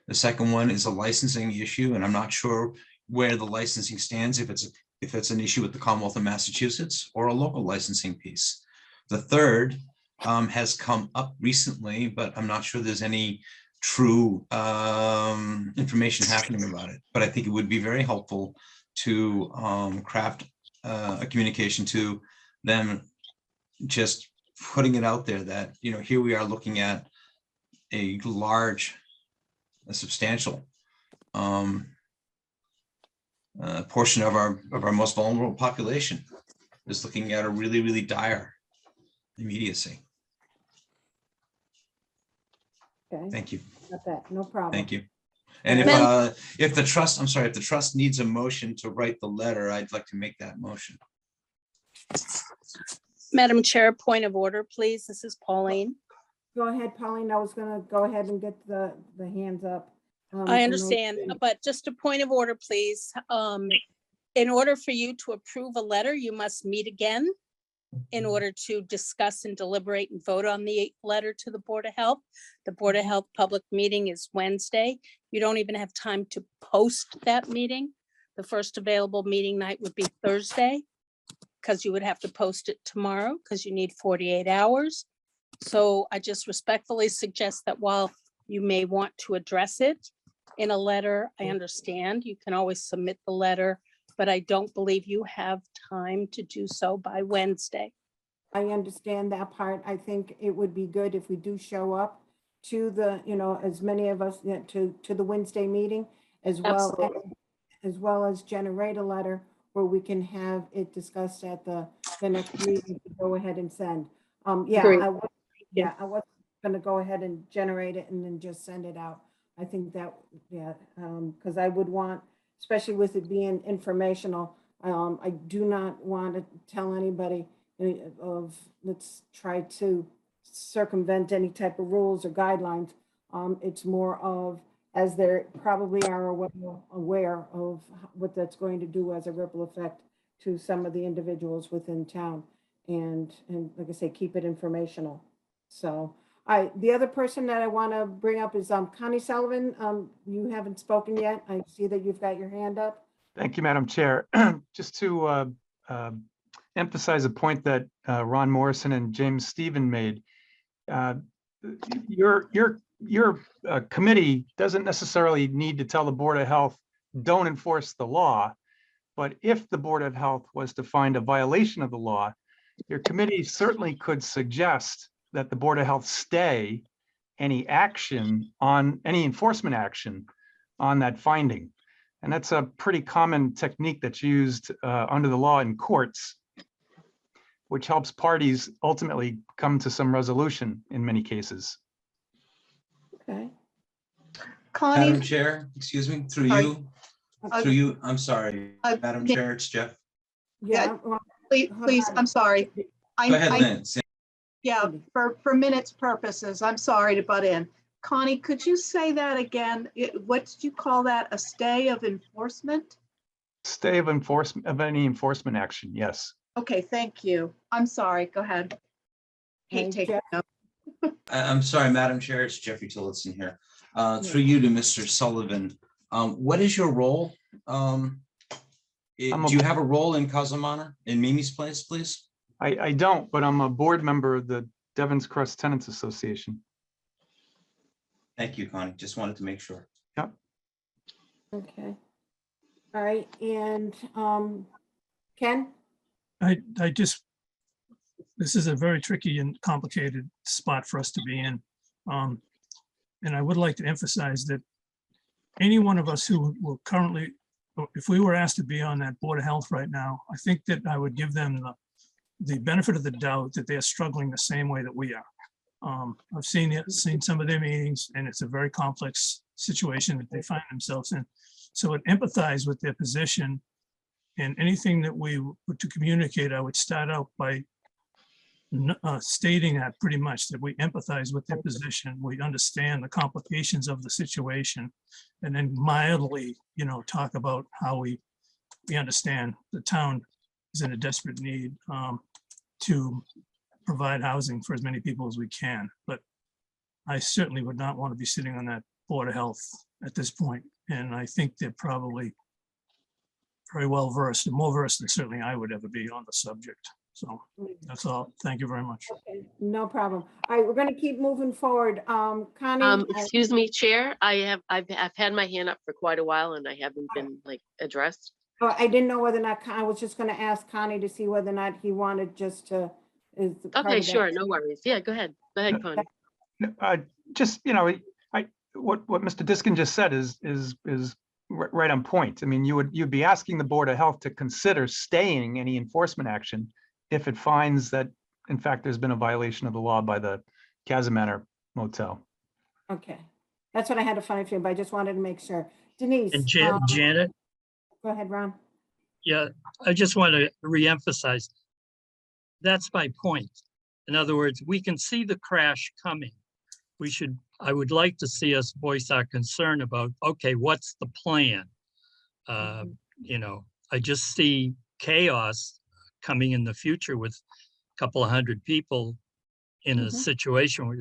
C: The second one is a licensing issue, and I'm not sure where the licensing stands, if it's an issue with the Commonwealth of Massachusetts or a local licensing piece. The third has come up recently, but I'm not sure there's any true information happening about it. But I think it would be very helpful to craft a communication to them, just putting it out there that, you know, here we are looking at a substantial portion of our most vulnerable population is looking at a really, really dire immediacy.
A: Okay.
C: Thank you.
A: Got that. No problem.
C: Thank you. And if the trust, I'm sorry, if the trust needs a motion to write the letter, I'd like to make that motion.
M: Madam Chair, point of order, please. This is Pauline.
A: Go ahead, Pauline. I was gonna go ahead and get the hands up.
M: I understand, but just a point of order, please. In order for you to approve a letter, you must meet again in order to discuss and deliberate and vote on the letter to the Board of Health. The Board of Health public meeting is Wednesday. You don't even have time to post that meeting. The first available meeting night would be Thursday, because you would have to post it tomorrow because you need 48 hours. So I just respectfully suggest that while you may want to address it in a letter, I understand you can always submit the letter, but I don't believe you have time to do so by Wednesday.
A: I understand that part. I think it would be good if we do show up to the, you know, as many of us, to the Wednesday meeting, as well as generate a letter where we can have it discussed at the next meeting to go ahead and send.
M: Agreed.
A: I was gonna go ahead and generate it and then just send it out. I think that, yeah, because I would want, especially with it being informational, I do not want to tell anybody of, let's try to circumvent any type of rules or guidelines. It's more of, as they probably are aware of what that's going to do as a ripple effect to some of the individuals within town. And like I say, keep it informational. So, the other person that I want to bring up is Connie Sullivan. You haven't spoken yet. I see that you've got your hand up.
O: Thank you, Madam Chair. Just to emphasize a point that Ron Morrison and James Stephen made. Your committee doesn't necessarily need to tell the Board of Health, don't enforce the law. But if the Board of Health was to find a violation of the law, your committee certainly could suggest that the Board of Health stay any action on any enforcement action on that finding. And that's a pretty common technique that's used under the law in courts, which helps parties ultimately come to some resolution in many cases.
A: Okay.
D: Connie,
C: Madam Chair, excuse me, through
D: Sorry.
C: you, I'm sorry, Madam
D: yeah.
C: Chair, it's Jeff.
A: Yeah. well,
D: please,
A: on.
D: I'm sorry.
C: Go ahead, Lynn.
D: Yeah, for minutes purposes, I'm sorry to butt in. Connie, could you say that again? What did you call that? A stay of enforcement?
O: Stay of enforcement of any enforcement action, yes.
D: Okay, thank you. I'm sorry, go ahead.
A: Hey,
D: Hate taking
A: Jeff.
D: notes.
C: I'm sorry, Madam Chair, it's Jeffrey Tillotson here. Through you to Mr. Sullivan. What is your role? Do you have a role in Causamana, in Mimi's place, please?
O: I don't, but I'm a board member of the Devon's Crest Tenants Association.
C: Thank you, Connie. Just wanted to make sure.
O: Yep.
A: Okay. All right, and Ken?
B: This is a very tricky and complicated spot for us to be in. And I would like to emphasize that any one of us who will currently, if we were asked to be on that Board of Health right now, I think that I would give them the benefit of the doubt that they're struggling the same way that we are. I've seen some of their meetings, and it's a very complex situation that they find themselves in. So I'd empathize with their position, and anything that we were to communicate, I would start out by stating that pretty much, that we empathize with their position, we understand the complications of the situation, and then mildly, talk about how we understand the town is in a desperate need to provide housing for as many people as we can. But I certainly would not want to be sitting on that Board of Health at this point. And I think they're probably very well versed, and more versed than certainly I would ever be on the subject. So that's all. Thank you very much.
A: Okay, no problem. All right, we're going to keep moving forward. Connie?
J: Excuse me, Chair, I've had my hand up for quite a while and I haven't been addressed.
A: I didn't know whether or not, I was just going to ask Connie to see whether or not he wanted just to.
J: Okay, sure, no worries. Yeah, go ahead. Go ahead, Connie.
O: Just, what Mr. Diskin just said is right on point. I mean, you'd be asking the Board of Health to consider staying any enforcement action if it finds that, in fact, there's been a violation of the law by the Causamana Motel.
A: Okay, that's what I had a funny feeling, but I just wanted to make sure. Denise?
G: And Janet?
A: Go ahead, Ron.
G: Yeah, I just want to reemphasize, that's my point. In other words, we can see the crash coming. I would like to see us voice our concern about, okay, what's the plan? I just see chaos coming in the future with a couple of hundred people in a situation where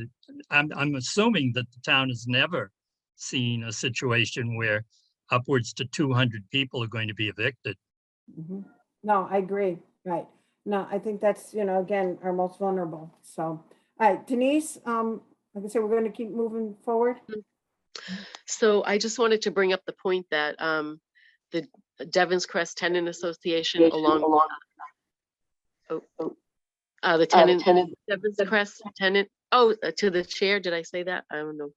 G: I'm assuming that the town has never seen a situation where upwards to 200 people are going to be evicted.
A: No, I agree. Right. No, I think that's, again, our most vulnerable. So, all right, Denise, like I said, we're going to keep moving forward.
J: So I just wanted to bring up the point that the Devon's Crest Tenant Association the tenant, Devon's Crest tenant. Oh, to the chair, did I say that? I don't know.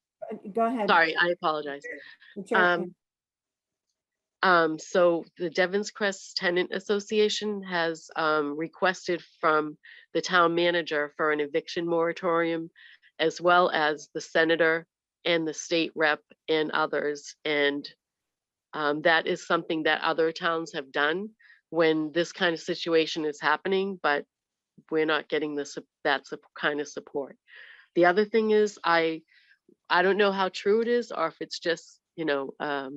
A: Go ahead.
J: Sorry, I apologize. So the Devon's Crest Tenant Association has requested from the town manager for an eviction moratorium, as well as the senator and the state rep and others. And that is something that other towns have done when this kind of situation is happening, but we're not getting that kind of support. The other thing is, I don't know how true it is or if it's just, a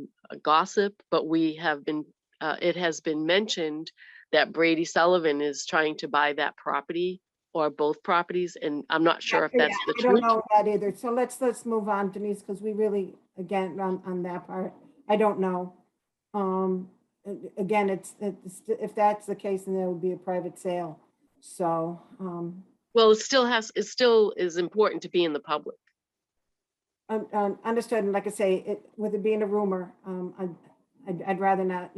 J: gossip, but we have been, it has been mentioned that Brady Sullivan is trying to buy that property or both properties, and I'm not sure if that's the
A: I don't
J: truth.
A: know that either. So let's move on, Denise, because we really, again, on that part, I don't know. Again, it's if that's the case, then there would be a private sale. So,
J: Well, it still is important to be in the public.
A: understood. And like I say, with it being a rumor, I'd rather not,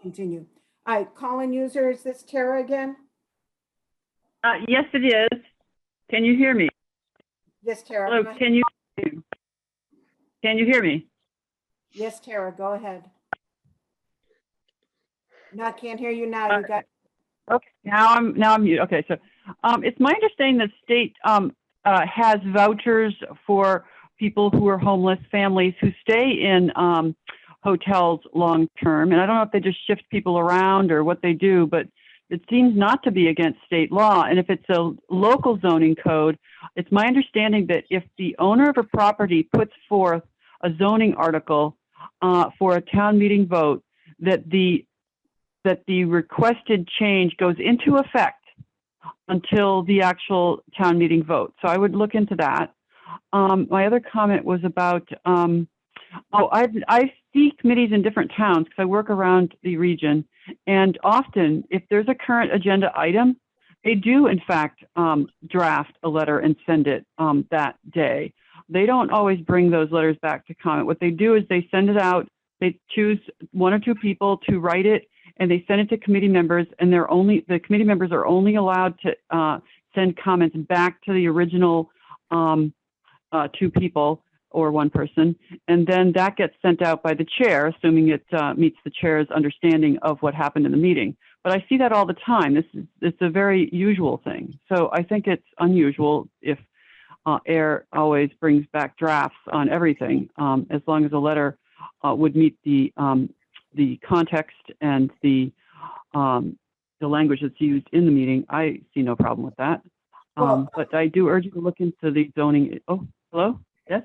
A: continue. All right, calling user, is this Tara again?
H: Yes, it is. Can you hear me?
A: Yes, Tara.
H: Hello,
A: go ahead.
H: can you hear me?
A: Yes, Tara, go ahead. No, I can't hear you now. You got.
H: Okay, now I'm mute. Okay, so it's my understanding that state has vouchers for people who are homeless, families who stay in hotels long term. And I don't know if they just shift people around or what they do, but it seems not to be against state law. And if it's a local zoning code, it's my understanding that if the owner of a property puts forth a zoning article for a town meeting vote, that the requested change goes into effect until the actual town meeting vote. So I would look into that. My other comment was about, I see committees in different towns because I work around the region. And often, if there's a current agenda item, they do, in fact, draft a letter and send it that day. They don't always bring those letters back to comment. What they do is they send it out, they choose one or two people to write it, and they send it to committee members, and the committee members are only allowed to send comments back to the original two people or one person, and then that gets sent out by the chair, assuming it meets the chair's understanding of what happened in the meeting. But I see that all the time. It's a very usual thing. So I think it's unusual if Ayer always brings back drafts on everything, as long as a letter would meet the context and the language that's used in the meeting. I see no problem with that. But I do urge you to look into the zoning. Oh, hello? Yes?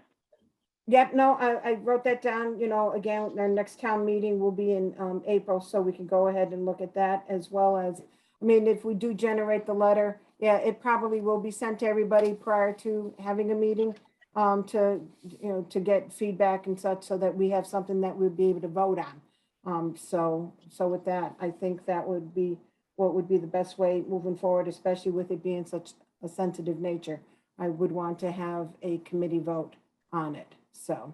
A: Yep, no, I wrote that down. Again, our next town meeting will be in April, so we can go ahead and look at that, as well as, if we do generate the letter, yeah, it probably will be sent to everybody prior to having a meeting, to get feedback and such, so that we have something that we'll be able to vote on. So with that, I think that would be what would be the best way moving forward, especially with it being such a sensitive nature. I would want to have a committee vote on it. So,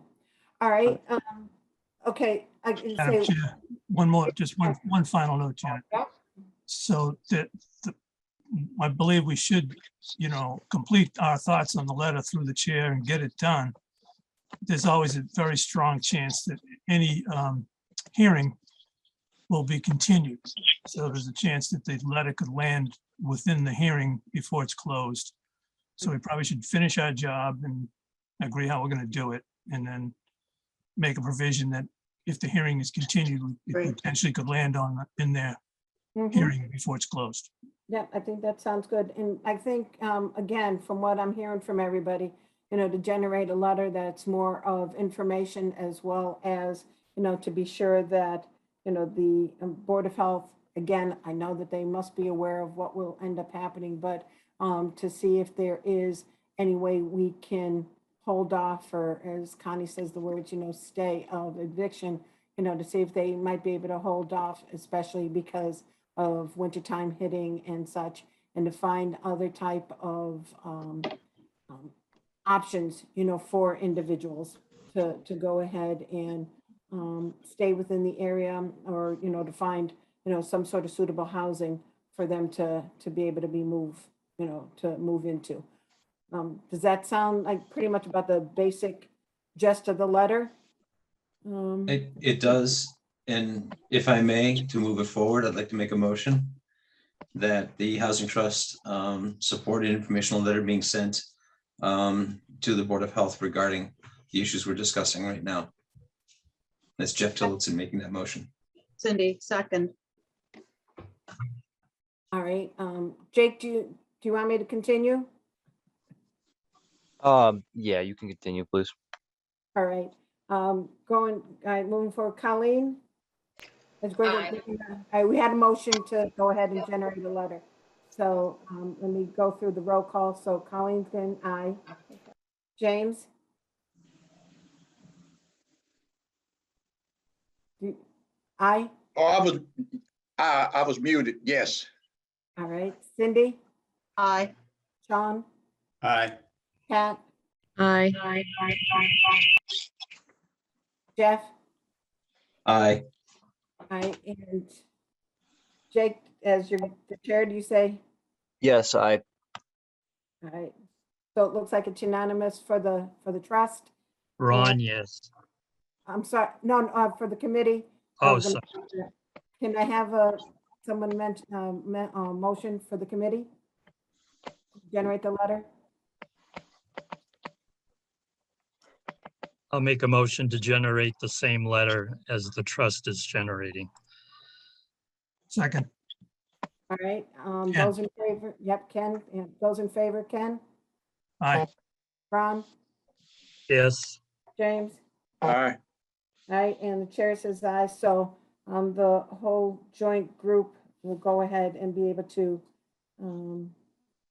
A: all right. Okay. I can
B: Madam
A: say
B: Chair, one more, just one final note, Janet.
A: Yep.
B: So I believe we should, complete our thoughts on the letter through the chair and get it done. There's always a very strong chance that any hearing will be continued. So there's a chance that the letter could land within the hearing before it's closed. So we probably should finish our job and agree how we're going to do it, and then make a provision that if the hearing is continued, it potentially could land in their hearing before it's closed.
A: Yeah, I think that sounds good. And I think, again, from what I'm hearing from everybody, to generate a letter that's more of information, as well as, to be sure that, the Board of Health, again, I know that they must be aware of what will end up happening, but to see if there is any way we can hold off, or as Connie says the words, stay of eviction, to see if they might be able to hold off, especially because of wintertime hitting and such, and to find other type of options, for individuals to go ahead and stay within the area, or, to find, some sort of suitable housing for them to be able to be moved, to move into. Does that sound like pretty much about the basic gist of the letter?
C: It does. And if I may, to move it forward, I'd like to make a motion that the Housing Trust support an informational letter being sent to the Board of Health regarding the issues we're discussing right now. That's Jeff Tillotson making that motion.
D: Cindy, second.
A: All right, Jake, do you want me to continue?
N: Yeah, you can continue, please.
A: All right, moving forward, Colleen? It's great. We had a motion to go ahead and generate a letter. So let me go through the roll call. So Colleen's been aye. James? Aye.
F: Oh, I was muted, yes.
A: All right, Cindy?
D: Aye.
A: Sean?
K: Aye.
A: Pat?
L: Aye.
A: Jeff?
C: Aye.
A: Aye, and Jake, as the chair, do you say?
N: Yes,
A: All right, so it looks like it's unanimous for the trust.
G: Ron, yes.
A: I'm sorry, no, for the committee.
G: Oh, sorry.
A: Can I have someone mention, motion for the committee? Generate the letter?
G: I'll make a motion to generate the same letter as the trust is generating.
B: Second.
A: All right,
B: Ken.
A: those in favor, yep, Ken, and those in favor, Ken?
B: Aye.
A: Ron?
G: Yes.
A: James?
F: Aye.
A: Aye, and the chair says aye, so the whole joint group will go ahead and be able to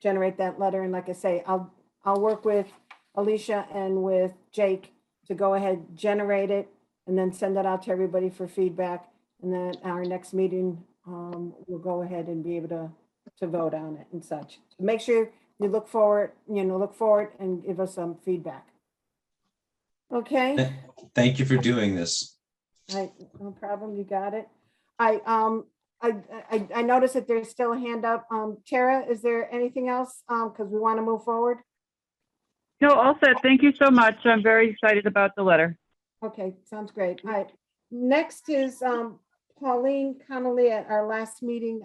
A: generate that letter, and like I say, I'll work with Alicia and with Jake to go ahead, generate it, and then send that out to everybody for feedback, and then at our next meeting, we'll go ahead and be able to vote on it and such. Make sure you look forward and give us some feedback. Okay.
C: Thank you for doing this.
A: No problem, you got it. I noticed that there's still a hand up. Tara, is there anything else? Because we want to move forward.
H: No, all set. Thank you so much. I'm very excited about the letter.
A: Okay, sounds great. All right. Next is Pauline Connolly at our last meeting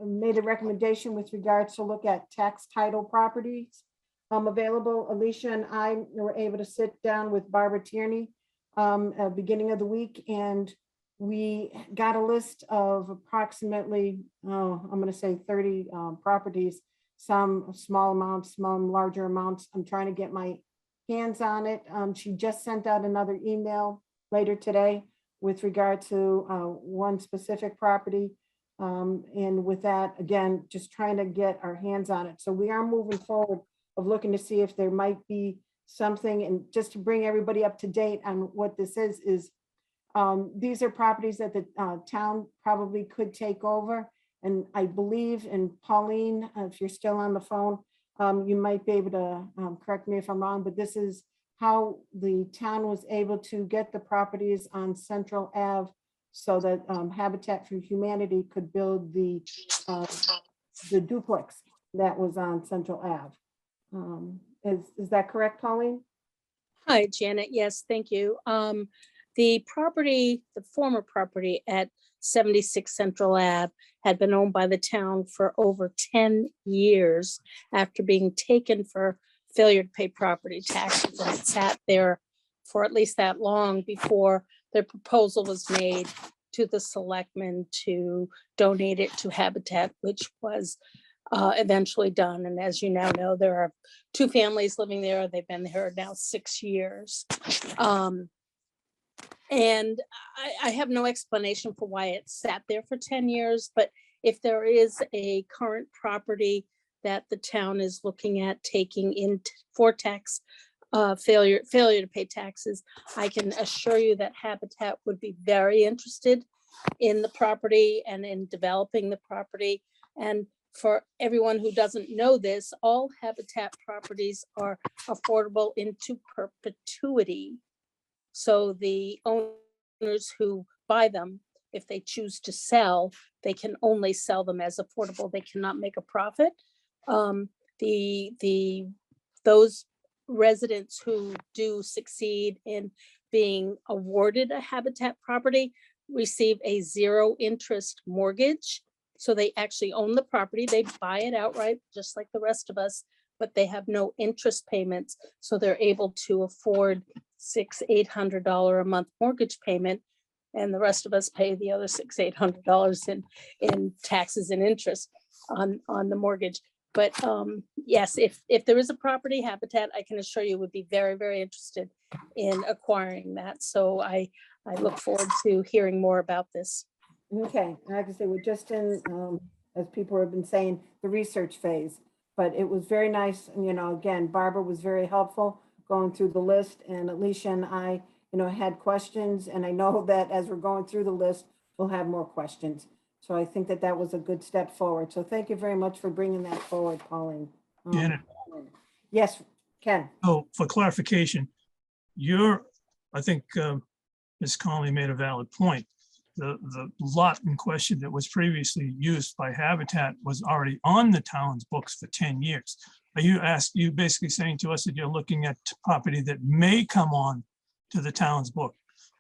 A: made a recommendation with regards to look at tax title properties available. Alicia and I were able to sit down with Barbara Tierney at beginning of the week, and we got a list of approximately, I'm going to say 30 properties, some small amounts, some larger amounts. I'm trying to get my hands on it. She just sent out another email later today with regard to one specific property. And with that, again, just trying to get our hands on it. So we are moving forward of looking to see if there might be something, and just to bring everybody up to date on what this is these are properties that the town probably could take over. And I believe, and Pauline, if you're still on the phone, you might be able to correct me if I'm wrong, but this is how the town was able to get the properties on Central Ave so that Habitat for Humanity could build the duplex that was on Central Ave. Is that correct, Pauline?
M: Hi, Janet. Yes, thank you. The former property at 76 Central Ave had been owned by the town for over 10 years after being taken for failure to pay property taxes. And it sat there for at least that long before the proposal was made to the selectmen to donate it to Habitat, which was eventually done. And as you now know, there are 2 families living there. They've been there now 6 years. And I have no explanation for why it sat there for 10 years, but if there is a current property that the town is looking at taking in for tax failure to pay taxes, I can assure you that Habitat would be very interested in the property and in developing the property. And for everyone who doesn't know this, all Habitat properties are affordable into perpetuity. So the owners who buy them, if they choose to sell, they can only sell them as affordable. They cannot make a profit. Those residents who do succeed in being awarded a Habitat property receive a 0 interest mortgage. So they actually own the property. They buy it outright, just like the rest of us. but they have no interest payments. So they're able to afford $600-800 a month mortgage payment. And the rest of us pay the other $600-800 in taxes and interest on the mortgage. But yes, if there is a property, Habitat, I can assure you would be very, very interested in acquiring that. So I look forward to hearing more about this.
A: Okay, like I say, we're just in, as people have been saying, the research phase. But it was very nice, and, you know, again, Barbara was very helpful going through the list, and Alicia and I, you know, had questions, and I know that as we're going through the list, we'll have more questions. So I think that that was a good step forward. So thank you very much for bringing that forward, Pauline.
B: Janet.
A: Yes, Ken.
B: Oh, for clarification, I think Ms. Conley made a valid point. The lot in question that was previously used by Habitat was already on the town's books for 10 years. Are you basically saying to us that you're looking at property that may come on to the town's book?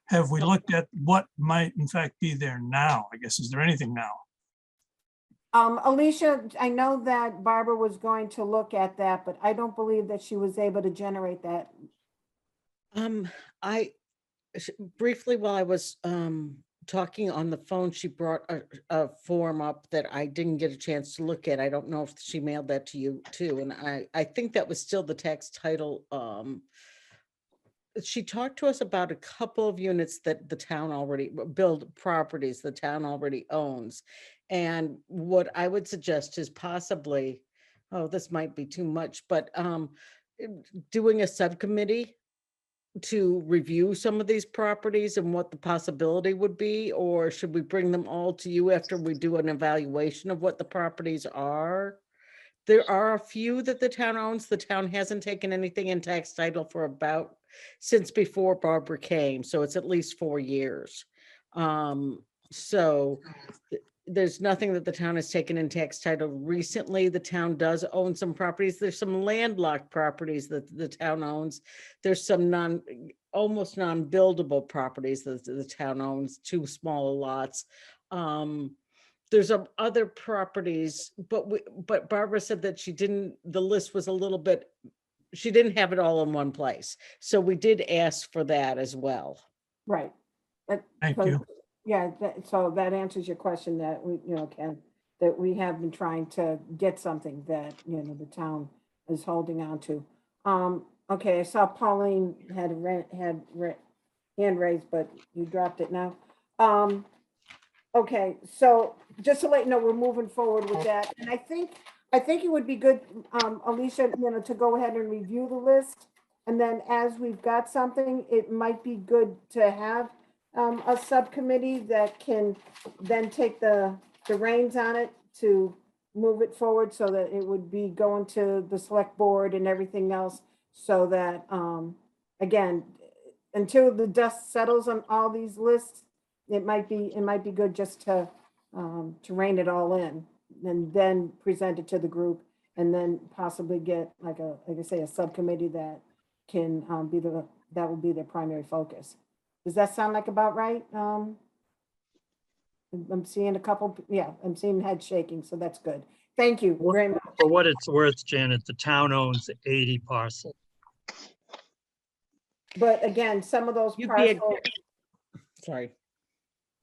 B: Have we looked at what might in fact be there now? I guess, is there anything now?
A: Alicia, I know that Barbara was going to look at that, but I don't believe that she was able to generate that.
I: Briefly, while I was talking on the phone, she brought a form up that I didn't get a chance to look at. I don't know if she mailed that to you too. And I think that was still the tax title. She talked to us about a couple of units that the town already build properties the town already owns. And what I would suggest is possibly, oh, this might be too much, but doing a subcommittee to review some of these properties and what the possibility would be, or should we bring them all to you after we do an evaluation of what the properties are? There are a few that the town owns. The town hasn't taken anything in tax title for since before Barbara came, so it's at least 4 years. So there's nothing that the town has taken in tax title recently. The town does own some properties. There's some landlocked properties that the town owns. There's some almost non-buildable properties that the town owns, 2 smaller lots. There's other properties, but Barbara said that the list was a little bit, she didn't have it all in one place. So we did ask for that as well.
A: Right.
B: Thank you.
A: Yeah, so that answers your question that we, you know, Ken, that we have been trying to get something that, you know, the town is holding on to. Okay, I saw Pauline had hand raised, but you dropped it now. Okay, so just to let you know, we're moving forward with that. And I think it would be good, Alicia, you know, to go ahead and review the list. And then as we've got something, it might be good to have a subcommittee that can then take the reins on it to move it forward so that it would be going to the select board and everything else. So that, again, until the dust settles on all these lists, it might be good just to rein it all in and then present it to the group and then possibly get like I say, a subcommittee that can that will be their primary focus. Does that sound like about right? I'm seeing a couple, yeah, I'm seeing heads shaking, so that's good. Thank you very much.
G: For what it's worth, Janet, the town owns 80 parcels.
A: But again, some of those parcels.
I: Sorry.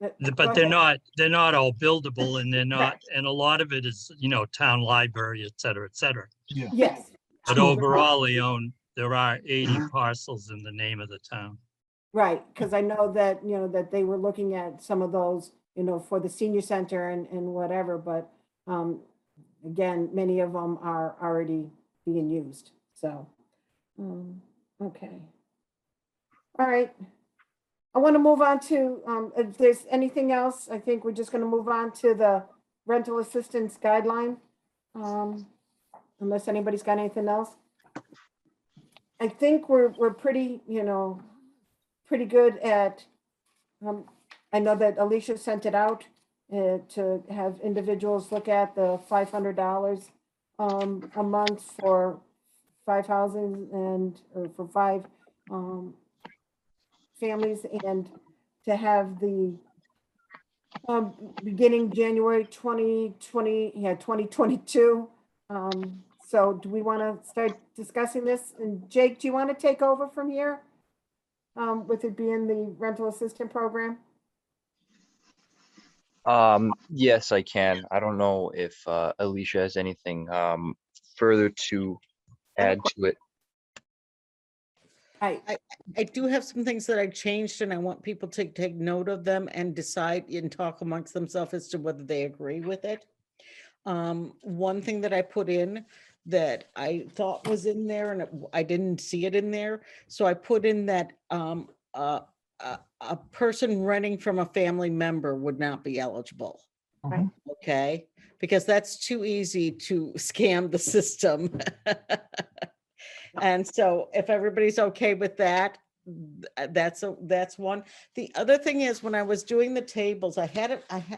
G: But they're not all buildable, and they're not, and a lot of it is, you know, town library, et cetera, et cetera.
B: Yeah.
A: Yes.
G: But overall, there are 80 parcels in the name of the town.
A: Right, because I know that, you know, that they were looking at some of those, you know, for the senior center and whatever, but again, many of them are already being used, so, okay. All right. I want to move on to, if there's anything else, I think we're just going to move on to the rental assistance guideline. Unless anybody's got anything else. I think we're pretty, you know, pretty good at, I know that Alicia sent it out to have individuals look at the $500 a month for 5 houses or for 5 families, and to have the beginning January 2022 So do we want to start discussing this? And Jake, do you want to take over from here? With it being the rental assistant program?
N: Yes, I can. I don't know if Alicia has anything further to add to it.
I: I do have some things that I changed and I want people to take note of them and decide and talk amongst themselves as to whether they agree with it. One thing that I put in that I thought was in there and I didn't see it in there. So I put in that a person renting from a family member would not be eligible.
A: Right.
I: Okay, because that's too easy to scam the system. And so if everybody's okay with that, that's one. The other thing is when I was doing the tables,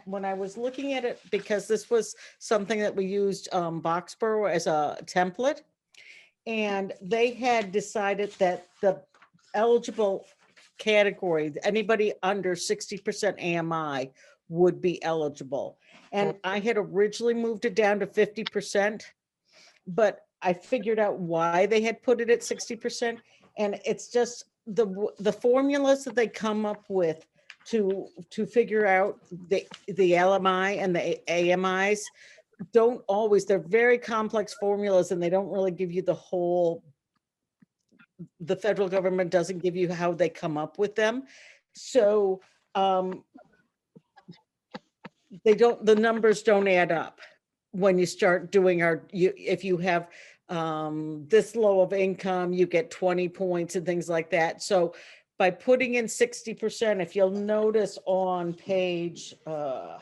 I: when I was looking at it, because this was something that we used Boxborough as a template. And they had decided that the eligible category, anybody under 60% AMI would be eligible. And I had originally moved it down to 50%, but I figured out why they had put it at 60%. And it's just the formulas that they come up with to figure out the LMI and the AMIs don't always, they're very complex formulas and they don't really give you the federal government doesn't give you how they come up with them. So the numbers don't add up when you start doing if you have this low of income, you get 20 points and things like that. So by putting in 60%, if you'll notice on page, where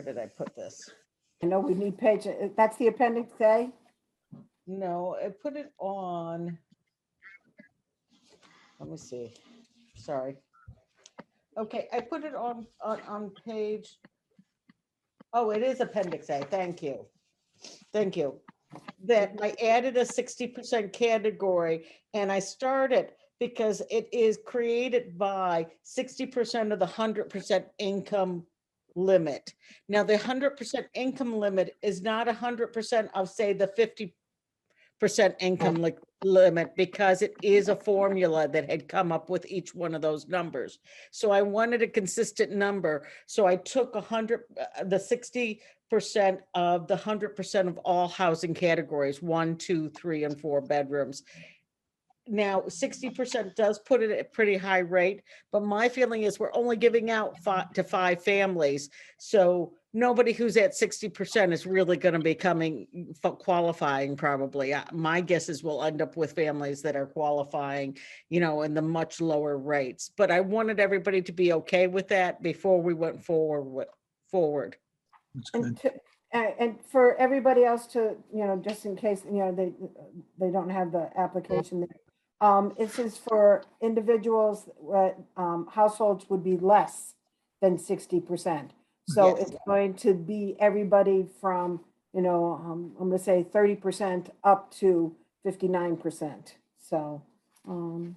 I: did I put this?
A: I know we need page, that's the appendix A?
I: No, I put it on, let me see, sorry. Okay, I put it on page, oh, it is appendix A, thank you. Thank you. That I added a 60% category and I started because it is created by 60% of the 100% income limit. Now, the 100% income limit is not 100% of, say, the 50% income limit, because it is a formula that had come up with each one of those numbers. So I wanted a consistent number. So I took the 60% of the 100% of all housing categories, 1, 2, 3, and 4 bedrooms. Now, 60% does put it at a pretty high rate, but my feeling is we're only giving out 5 to 5 families. So nobody who's at 60% is really going to be qualifying probably. My guess is we'll end up with families that are qualifying, in the much lower rates. But I wanted everybody to be okay with that before we went forward.
B: That's
A: And
B: good.
A: and for everybody else to, just in case, they don't have the application there. It says for individuals, households would be less than 60%. So
I: Yes.
A: it's going to be everybody from, I'm gonna say 30% up to 59%. So, all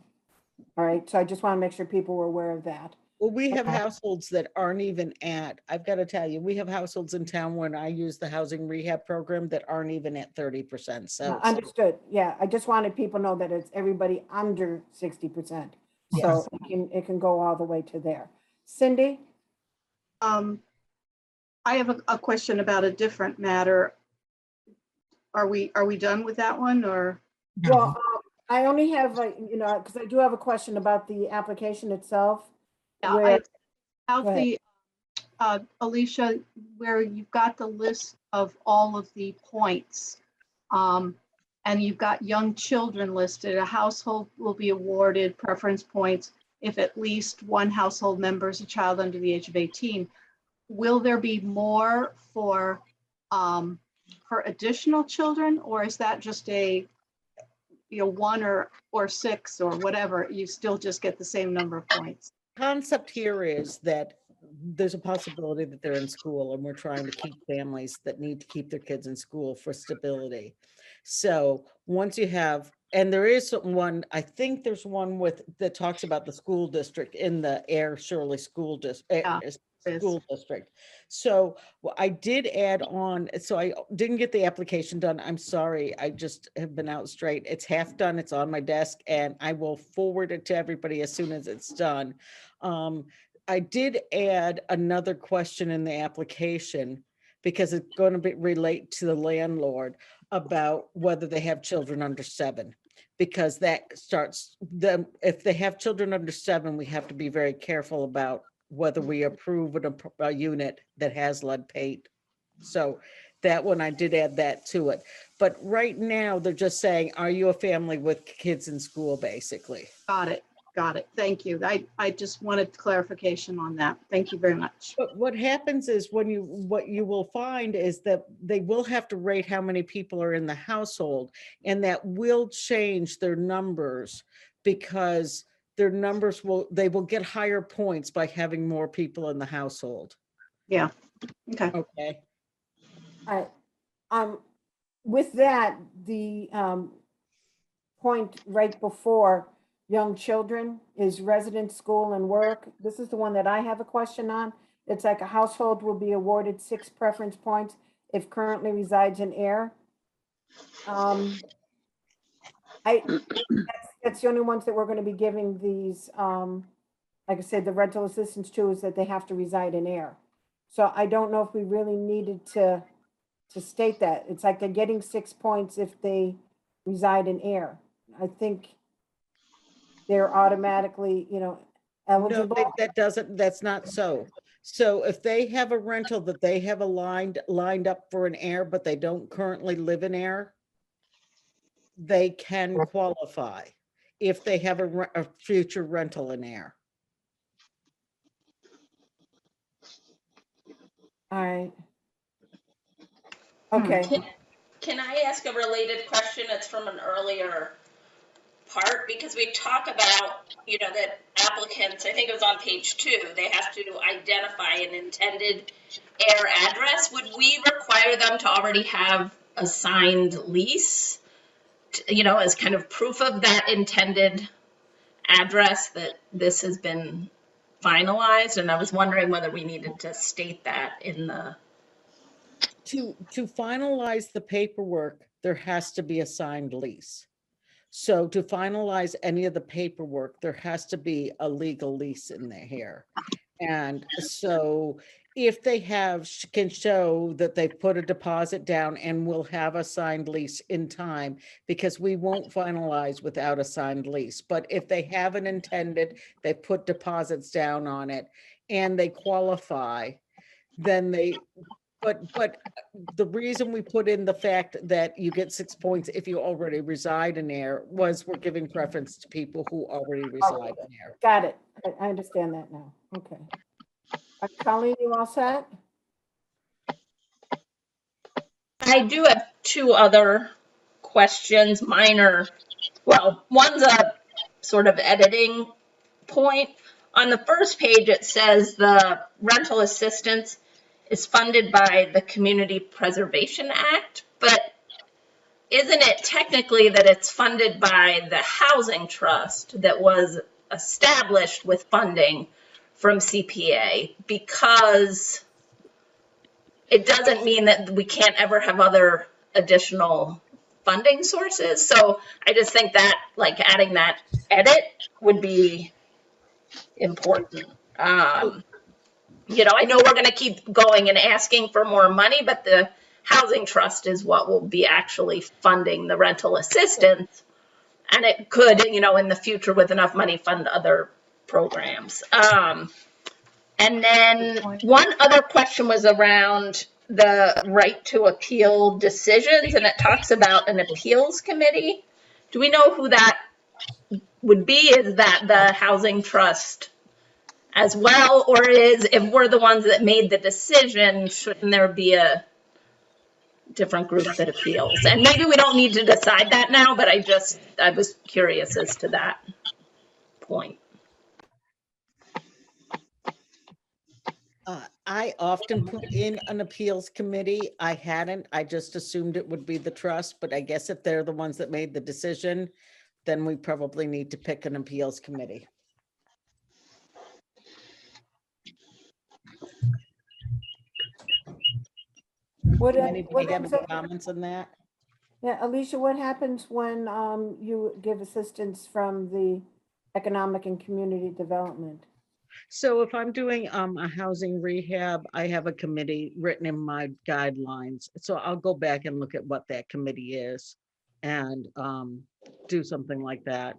A: right, so I just want to make sure people were aware of that.
I: Well, we have households that aren't even I've got to tell you, we have households in town when I use the housing rehab program that aren't even at 30%. So
A: Understood. Yeah, I just wanted people to know that it's everybody under 60%. So it can go all the way to there. Cindy?
D: I have a question about a different matter. Are we done with that one, or?
A: Well, I only have, because I do have a question about the application itself.
D: Yeah,
A: Go ahead.
D: Alicia, where you've got the list of all of the points, and you've got young children listed, a household will be awarded preference points if at least one household member is a child under the age of 18. Will there be more for additional children, or is that just a 1 or 6 or whatever? You still just get the same number of points.
I: Concept here is that there's a possibility that they're in school and we're trying to keep families that need to keep their kids in school for stability. So once you have, and there is one, I think there's one that talks about the school district in the Ayer Shirley school district, school district. So I did add on, so I didn't get the application done. I'm sorry. I just have been out straight. It's half done. It's on my desk and I will forward it to everybody as soon as it's done. I did add another question in the application because it's going to relate to the landlord about whether they have children under 7. Because that starts them, if they have children under 7, we have to be very careful about whether we approve a unit that has lead paint. So that one, I did add that to it. But right now, they're just saying, are you a family with kids in school, basically?
D: Got it. Got it. Thank you. I just wanted clarification on that. Thank you very much.
I: But what happens is what you will find is that they will have to rate how many people are in the household, and that will change their numbers because their numbers they will get higher points by having more people in the household.
D: Yeah. Okay.
I: Okay.
A: All right. With that, the point right before young children is residence, school, and work. This is the one that I have a question on. It's like a household will be awarded 6 preference points if currently resides in Ayer. That's the only ones that we're going to be giving these, like I said, the rental assistance to, is that they have to reside in Ayer. So I don't know if we really needed to state that. It's like they're getting 6 points if they reside in Ayer. I think they're automatically, eligible.
I: No, that's not so. So if they have a rental that they have lined up for an Ayer, but they don't currently live in Ayer, they can qualify if they have a future rental in Ayer.
A: All right. Okay.
E: Can I ask a related question? It's from an earlier part, because we talk about, that applicants, I think it was on page 2, they have to identify an intended Ayer address. Would we require them to already have a signed lease, as kind of proof of that intended address that this has been finalized? And I was wondering whether we needed to state that in the...
I: To finalize the paperwork, there has to be a signed lease. So to finalize any of the paperwork, there has to be a legal lease in there. And so if they can show that they've put a deposit down and will have a signed lease in time, because we won't finalize without a signed lease. But if they haven't intended, they put deposits down on it and they qualify, then but the reason we put in the fact that you get 6 points if you already reside in Ayer was we're giving preference to people who already reside in Ayer.
A: Got it. I understand that now. Okay. Colleen, you all set?
E: I do have 2 other questions, minor. Well, one's a sort of editing point. On the first page, it says the rental assistance is funded by the Community Preservation Act, but isn't it technically that it's funded by the housing trust that was established with funding from CPA? Because it doesn't mean that we can't ever have other additional funding sources. So I just think that, like, adding that edit would be important. I know we're going to keep going and asking for more money, but the housing trust is what will be actually funding the rental assistance. And it could, in the future with enough money, fund other programs. And then one other question was around the right to appeal decisions, and it talks about an appeals committee. Do we know who that would be? Is that the housing trust as well, or if we're the ones that made the decision, shouldn't there be a different group that appeals? And maybe we don't need to decide that now, but I was curious as to that point.
I: I often put in an appeals committee. I hadn't. I just assumed it would be the trust, but I guess if they're the ones that made the decision, then we probably need to pick an appeals committee.
A: What,
I: Anybody have
A: ends
I: any
A: up-
I: comments on that?
A: yeah, Alicia, what happens when you give assistance from the Economic and Community Development?
I: So if I'm doing a housing rehab, I have a committee written in my guidelines. So I'll go back and look at what that committee is and do something like that.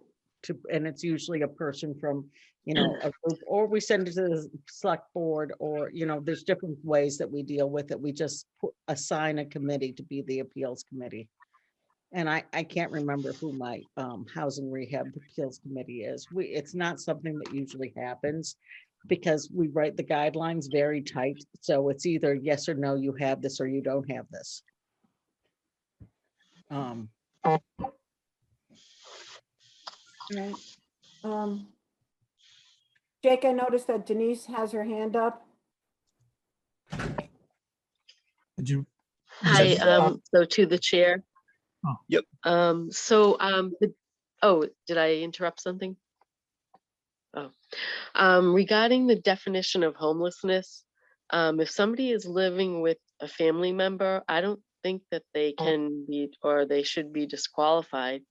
I: And it's usually a person from, a group, or we send it to the select board, or, there's different ways that we deal with it. We just assign a committee to be the appeals committee. And I can't remember who my housing rehab appeals committee is. It's not something that usually happens because we write the guidelines very tight. So it's either yes or no, you have this, or you don't have this.
A: Right. Jake, I noticed that Denise has her hand up.
B: Did you?
J: Hi, so to the chair.
B: Oh.
N: Yep.
J: Did I interrupt something? Regarding the definition of homelessness, if somebody is living with a family member, I don't think that they can be, or they should be disqualified,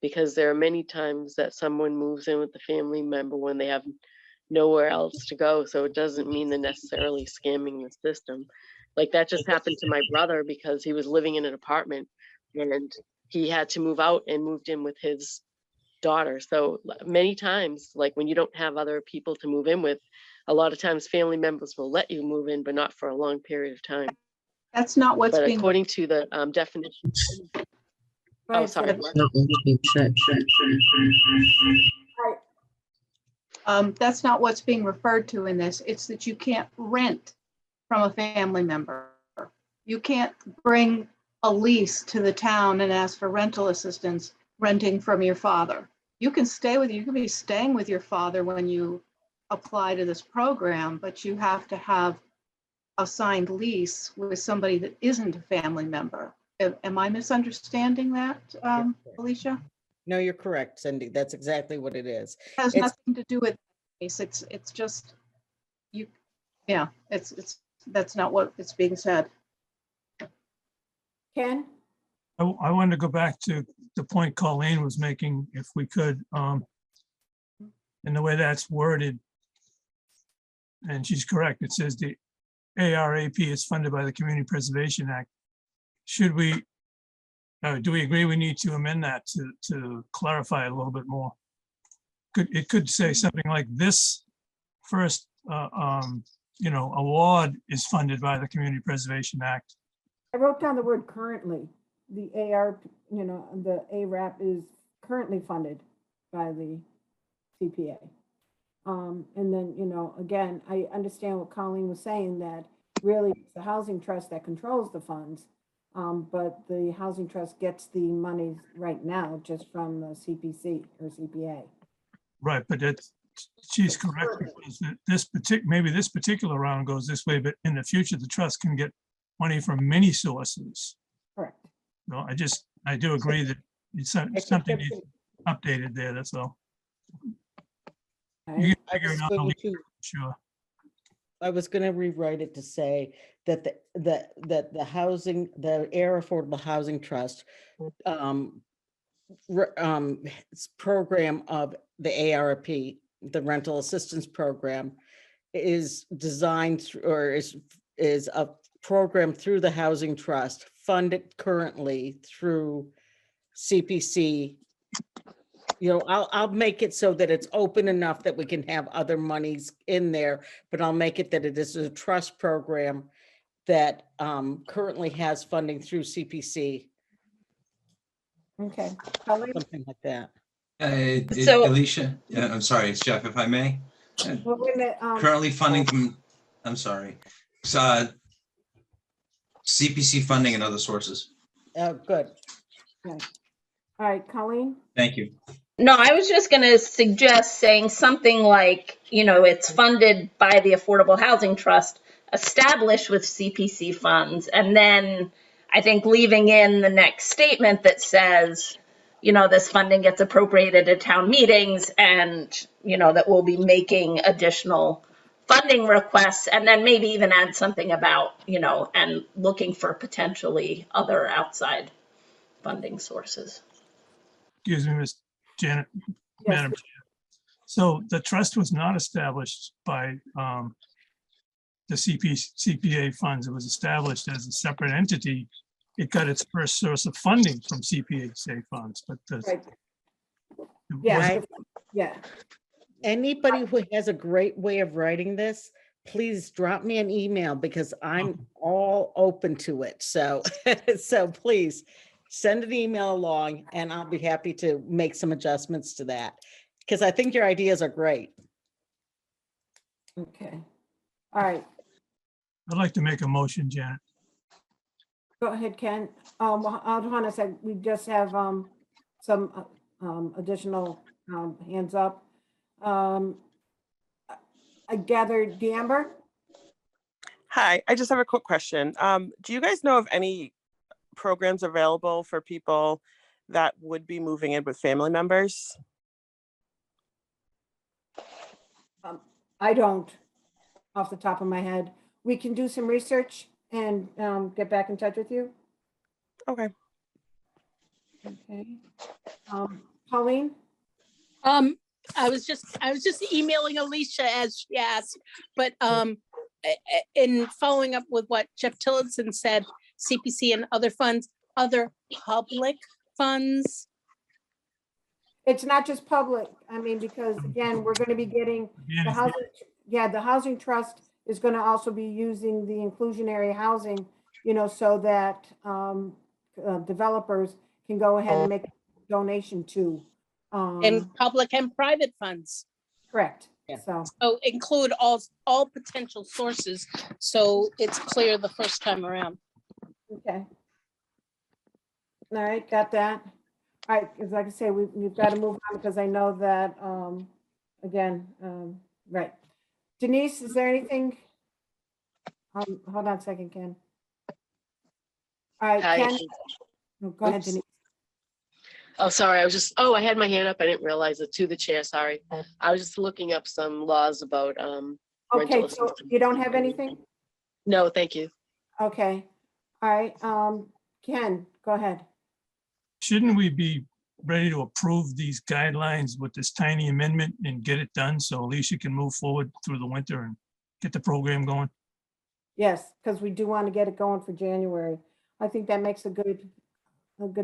J: because there are many times that someone moves in with the family member when they have nowhere else to go. So it doesn't mean they're necessarily scamming the system. Like that just happened to my brother because he was living in an apartment and he had to move out and moved in with his daughter. So many times, like when you don't have other people to move in with, a lot of times family members will let you move in, but not for a long period of time.
D: That's not what's
J: But
D: being.
J: according to the definition.
A: Right,
J: Oh, sorry.
D: That's not what's being referred to in this. It's that you can't rent from a family member. You can't bring a lease to the town and ask for rental assistance renting from your father. You can be staying with your father when you apply to this program, but you have to have a signed lease with somebody that isn't a family member. Am I misunderstanding that, Alicia?
I: No, you're correct, Cindy. That's exactly what it is.
D: It has
I: It's-
D: nothing to do with this. It's just you. Yeah, that's not what is being said.
A: Ken?
B: I wanted to go back to the point Colleen was making, if we could, and the way that's worded. And she's correct. It says the ARAP is funded by the Community Preservation Act. Should we, do we agree we need to amend that to clarify it a little bit more? It could say something like this first, award is funded by the Community Preservation Act.
A: I wrote down the word currently. The the ARAP is currently funded by the CPA. And then, again, I understand what Colleen was saying, that really it's the Housing Trust that controls the funds. But the Housing Trust gets the money right now just from the CPC or CPA.
B: Right, but she's correct. Because maybe this particular round goes this way, but in the future, the trust can get money from many sources.
A: Correct.
B: No, I do agree that it's something needs updated there, that's all. You can figure it out, sure.
I: I was going to rewrite it to say that the housing, the Air Affordable Housing Trust program of the ARP, the Rental Assistance Program, is designed or is a program through the Housing Trust, funded currently through CPC. I'll make it so that it's open enough that we can have other monies in there, but I'll make it that it is a trust program that currently has funding through CPC.
A: Okay. Colleen?
I: Something like that.
C: Alicia, I'm sorry, it's Jeff, if I may.
A: Well, wait a minute,
C: Currently funding from, I'm sorry, CPC funding and other sources.
I: Good.
A: okay. All right, Colleen?
C: Thank you.
E: No, I was just going to suggest saying something like, it's funded by the Affordable Housing Trust, established with CPC funds, and then I think leaving in the next statement that says, this funding gets appropriated at town meetings and, that we'll be making additional funding requests, and then maybe even add something about, and looking for potentially other outside funding sources.
B: Excuse me, Ms. Janet,
A: Yes,
B: Madam Chair. So the trust was not established by the CPA funds. It was established as a separate entity. It got its first source of funding from CPA funds, but
A: right.
B: it
A: Yeah,
B: wasn't-
A: yeah.
I: Anybody who has a great way of writing this, please drop me an email because I'm all open to it. So, so please send an email along and I'll be happy to make some adjustments to that. Because I think your ideas are great.
A: Okay. All right.
B: I'd like to make a motion, Janet.
A: Go ahead, Ken. Hold on a sec. We just have some additional hands up. I gathered D'Amber.
P: Hi, I just have a quick question. Do you guys know of any programs available for people that would be moving in with family members?
A: I don't, off the top of my head. We can do some research and get back in touch with you.
P: Okay.
A: Okay. Pauline?
M: I was just emailing Alicia as she asked, but in following up with what Jeff Tillotson said, CPC and other funds, other public funds.
A: It's not just public. I mean, because again, we're going to be getting the housing. Yeah, the housing trust is going to also be using the inclusionary housing, so that developers can go ahead and make a donation to.
M: And public and private funds.
A: Correct.
I: Yeah.
A: So
M: include all potential sources, so it's clear the first time around.
A: okay. All right, got that. All right, because like I say, we've got to move on because I know that again, right. Denise, is there anything? Hold on a second, Ken. All right,
J: Hi.
A: Ken. Oh, go ahead,
J: Oops.
A: Denise.
J: Oh, sorry, I had my hand up. I didn't realize it. To the chair, sorry. I was just looking up some laws about
A: Okay,
J: rental
A: so
J: assistance.
A: you don't have anything?
J: No, thank you.
A: Okay. All right, Ken, go ahead.
B: Shouldn't we be ready to approve these guidelines with this tiny amendment and get it done so Alicia can move forward through the winter and get the program going?
A: Yes, because we do want to get it going for January. I think that makes a good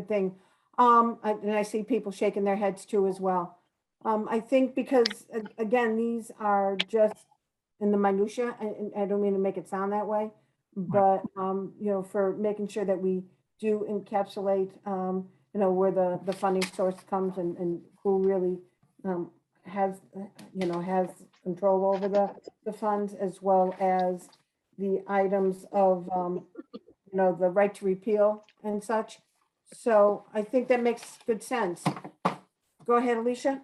A: thing. And I see people shaking their heads too as well. I think because again, these are just in the minutia, and I don't mean to make it sound that way, but for making sure that we do encapsulate, where the funding source comes and who really has control over the funds, as well as the items of the right to repeal and such. So I think that makes good sense. Go ahead, Alicia.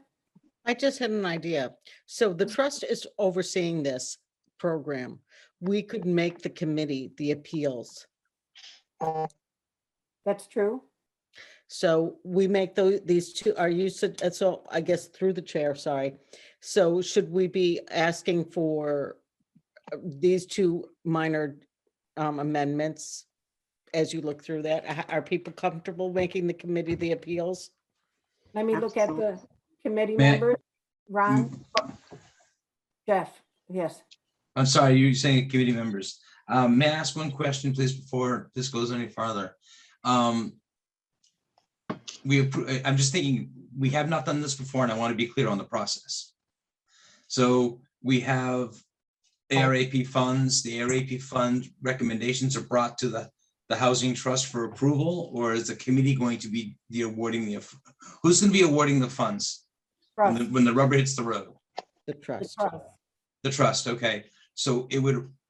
I: I just had an idea. So the trust is overseeing this program. We could make the committee the appeals.
A: That's true.
I: So we make these two, so I guess through the chair, sorry. So should we be asking for these two minor amendments as you look through that? Are people comfortable making the committee the appeals?
A: Let me look at the committee
C: May I-
A: members. Ron? Jeff, yes.
C: I'm sorry, you're saying committee members. May I ask one question, please, before this goes any farther? I'm just thinking, we have not done this before, and I want to be clear on the process. So we have ARAP funds. The ARAP fund recommendations are brought to the Housing Trust for approval, or is the committee going to be who's going to be awarding the funds when the rubber hits the road?
I: The trust.
C: The trust, okay. So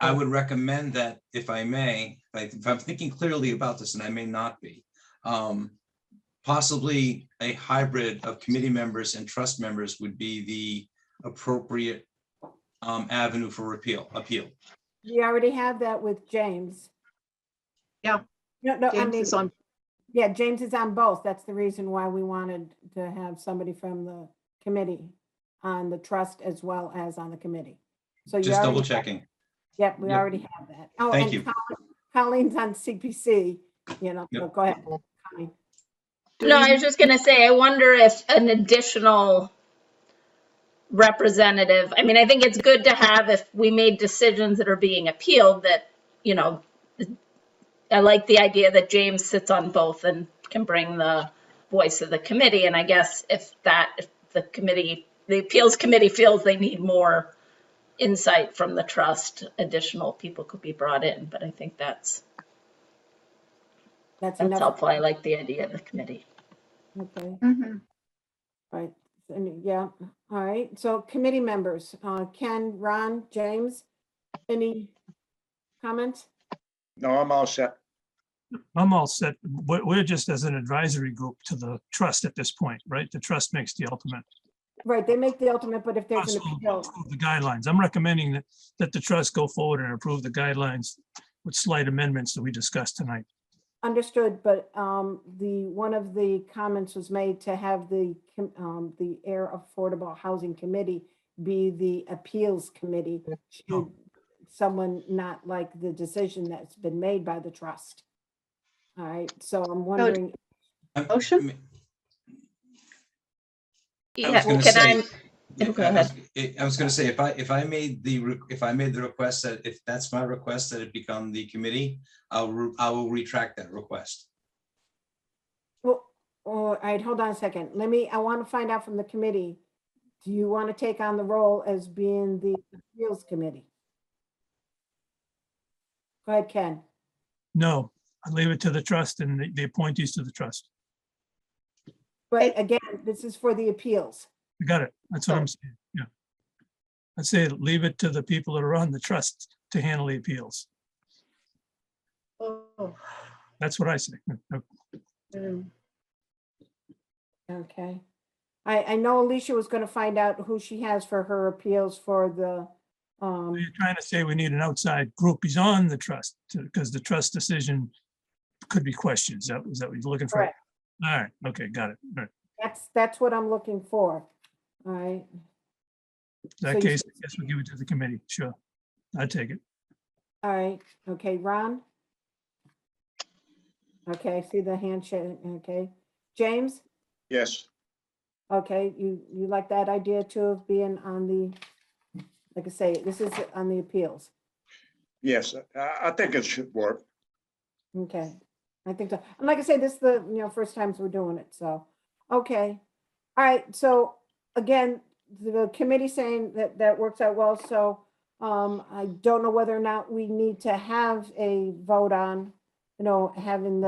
C: I would recommend that, if I may, if I'm thinking clearly about this, and I may not be, possibly a hybrid of committee members and trust members would be the appropriate avenue for appeal.
A: We already have that with James.
D: Yeah.
A: No,
D: James is on.
A: Yeah, James is on both. That's the reason why we wanted to have somebody from the committee on the trust as well as on the committee. So you
C: Just double
A: already,
C: checking.
A: yep, we
C: Yep.
A: already have that. Oh,
C: Thank
A: and
C: you.
A: Colleen's on CPC, you know,
C: Yep.
A: well, go ahead. Colleen.
D: Do
E: No,
D: we
E: I was just gonna say, I wonder if an additional representative, I mean, I think it's good to have if we made decisions that are being appealed that, you know, I like the idea that James sits on both and can bring the voice of the committee. And I guess if the committee, the appeals committee feels they need more insight from the trust, additional people could be brought in. But I think that's
A: Enough.
E: helpful. I like the idea of the committee.
A: Okay,
D: Mhm.
A: right. And yeah, all right. So committee members, Ken, Ron, James, any comments?
F: No, I'm all set.
B: I'm all set. We're just as an advisory group to the trust at this point, right? The trust makes the ultimate.
A: Right, they make the ultimate, but if there's
B: Trust
A: an
B: will
A: appeal,
B: approve the guidelines. I'm recommending that the trust go forward and approve the guidelines with slight amendments that we discussed tonight.
A: understood, but one of the comments was made to have the Air Affordable Housing Committee be the appeals committee. Should someone not like the decision that's been made by the trust? All right, so I'm wondering,
D: Motion?
C: I was gonna
E: Can
C: say,
E: I? Go ahead.
C: I was gonna say, if I made the request that, if that's my request that it become the committee, I will retract that request.
A: well, all right, hold on a second. I want to find out from the committee. Do you want to take on the role as being the appeals committee? Go ahead, Ken.
B: No, I leave it to the trust and the appointees to the trust.
A: But again, this is for the appeals.
B: You got it. That's what I'm saying. Yeah. I'd say leave it to the people that are on the trust to handle the appeals.
D: Oh.
B: That's what I say.
D: Mm.
A: Okay. I know Alicia was going to find out who she has for her appeals for the,
B: You're trying to say we need an outside group. He's on the trust because the trust decision could be questioned. Is that what you're looking for?
A: correct.
B: All right. Okay. Got it. All right.
A: That's what I'm looking for. All right.
B: In
A: So
B: that
A: you-
B: case, I guess we'll give it to the committee. Sure. I take it.
A: All right. Okay, Ron? Okay, I see the handshake. Okay. James?
F: Yes,
A: Okay, you like that idea too of being on the, like I say, this is on the appeals.
F: yes, I think it should work.
A: Okay, I think so. And like I say, this is the, first times we're doing it, so, okay. All right, so again, the committee saying that works out well, so I don't know whether or not we need to have a vote on, having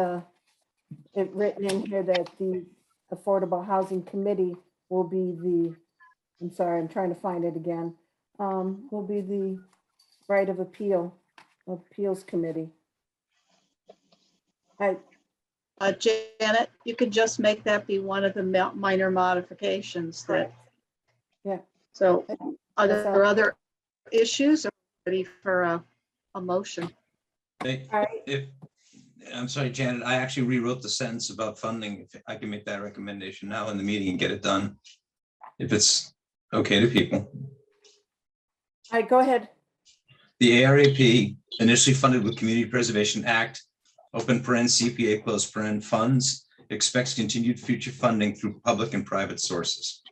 A: it written in here that the Affordable Housing Committee will be I'm sorry, I'm trying to find it again, will be the right of appeals committee.
D: Janet, you could just make that be one of the minor modifications that,
A: Yeah.
D: so are
A: That's
D: there other issues or ready for a motion?
C: I'm sorry, Janet, I actually rewrote the sentence about funding. If I can make that recommendation now in the meeting and get it done. If it's okay to people.
A: All right, go ahead.
C: The ARAP, initially funded with Community Preservation Act, open paren, CPA, close paren funds, expects continued future funding through public and private sources.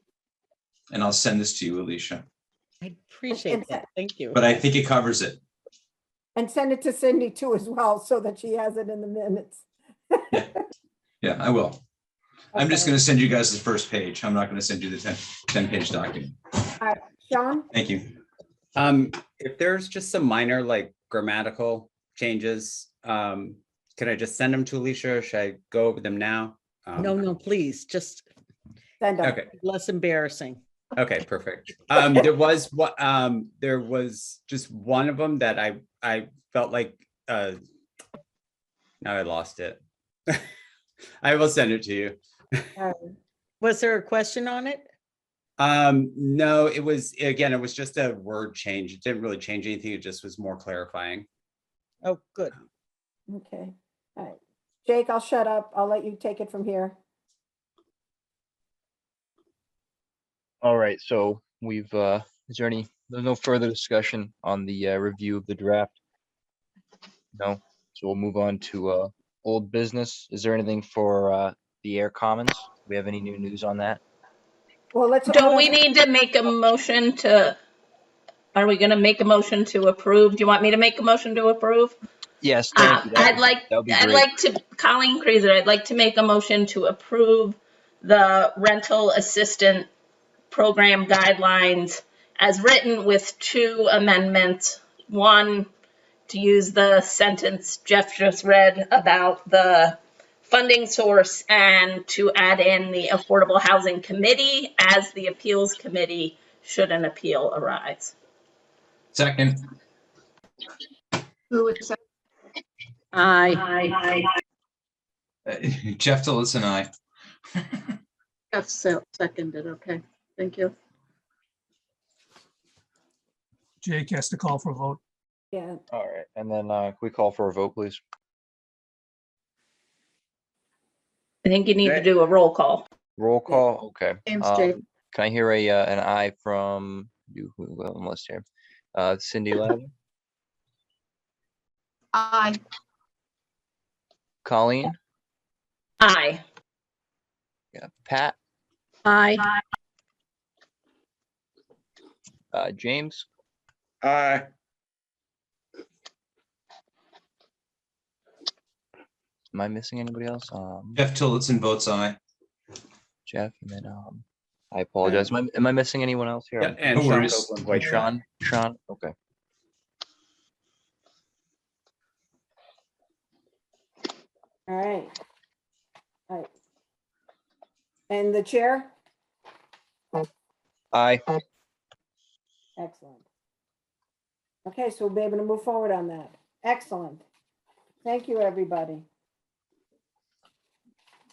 C: And I'll send this to you, Alicia,
I: I appreciate that. Thank you.
C: but I think it covers it.
A: And send it to Cindy too as well, so that she has it in the minutes.
C: Yeah, I will. I'm just
A: Okay.
C: going to send you guys the first page. I'm not going to send you the 10-page document.
A: All right, Sean?
C: Thank you.
K: If there's just some minor like grammatical changes, could I just send them to Alicia or should I go over them now?
I: No, please, just
A: Send them.
K: Okay.
I: less embarrassing.
K: Okay, perfect. There was just one of them that I felt like, now I lost it. I will send it to you.
I: Was there a question on it?
K: No, it was just a word change. It didn't really change anything. It just was more clarifying.
I: Oh, good.
A: Okay, all right. Jake, I'll shut up. I'll let you take it from here.
N: All right, so we've, is there any There's no further discussion on the review of the draft. No, so we'll move on to old business. Is there anything for the Air Commons? Do we have any new news on that?
A: Well, let's.
E: Don't we need to make a motion to, are we gonna make a motion to approve? Do you want me to make a motion to approve?
N: Yes, thank you. That would be
E: I'd
N: great.
E: like to, Colleen Creaser, I'd like to make a motion to approve the rental assistant program guidelines as written with 2 amendments. One, to use the sentence Jeff just read about the funding source, and to add in the Affordable Housing Committee as the appeals committee should an appeal arise.
C: Second.
D: Who is that?
M: Aye.
C: Jeff Tillotson, aye.
D: Jeff seconded, okay, thank you.
B: Jake has to call for a vote.
A: Yeah,
N: All right, and then can we call for a vote, please?
E: I think you need to do a roll call.
N: Roll call, okay.
D: James, Jake.
N: Can I hear an aye from you, who on the list here? Cindy Lavin,
D: Aye.
N: Colleen,
E: Aye.
N: yeah, Pat,
M: Aye.
N: James,
F: Aye.
N: am I missing anybody else?
C: Jeff Tillotson votes aye.
N: Jeff, and then I apologize. Am I missing anyone else here?
K: Yeah, and
C: No
K: Sean
C: worries.
K: Copeland's like Sean.
N: Sean, okay.
A: all right. All right. And the chair?
N: Aye.
A: Excellent. Okay, so we'll be able to move forward on that. Excellent. Thank you, everybody.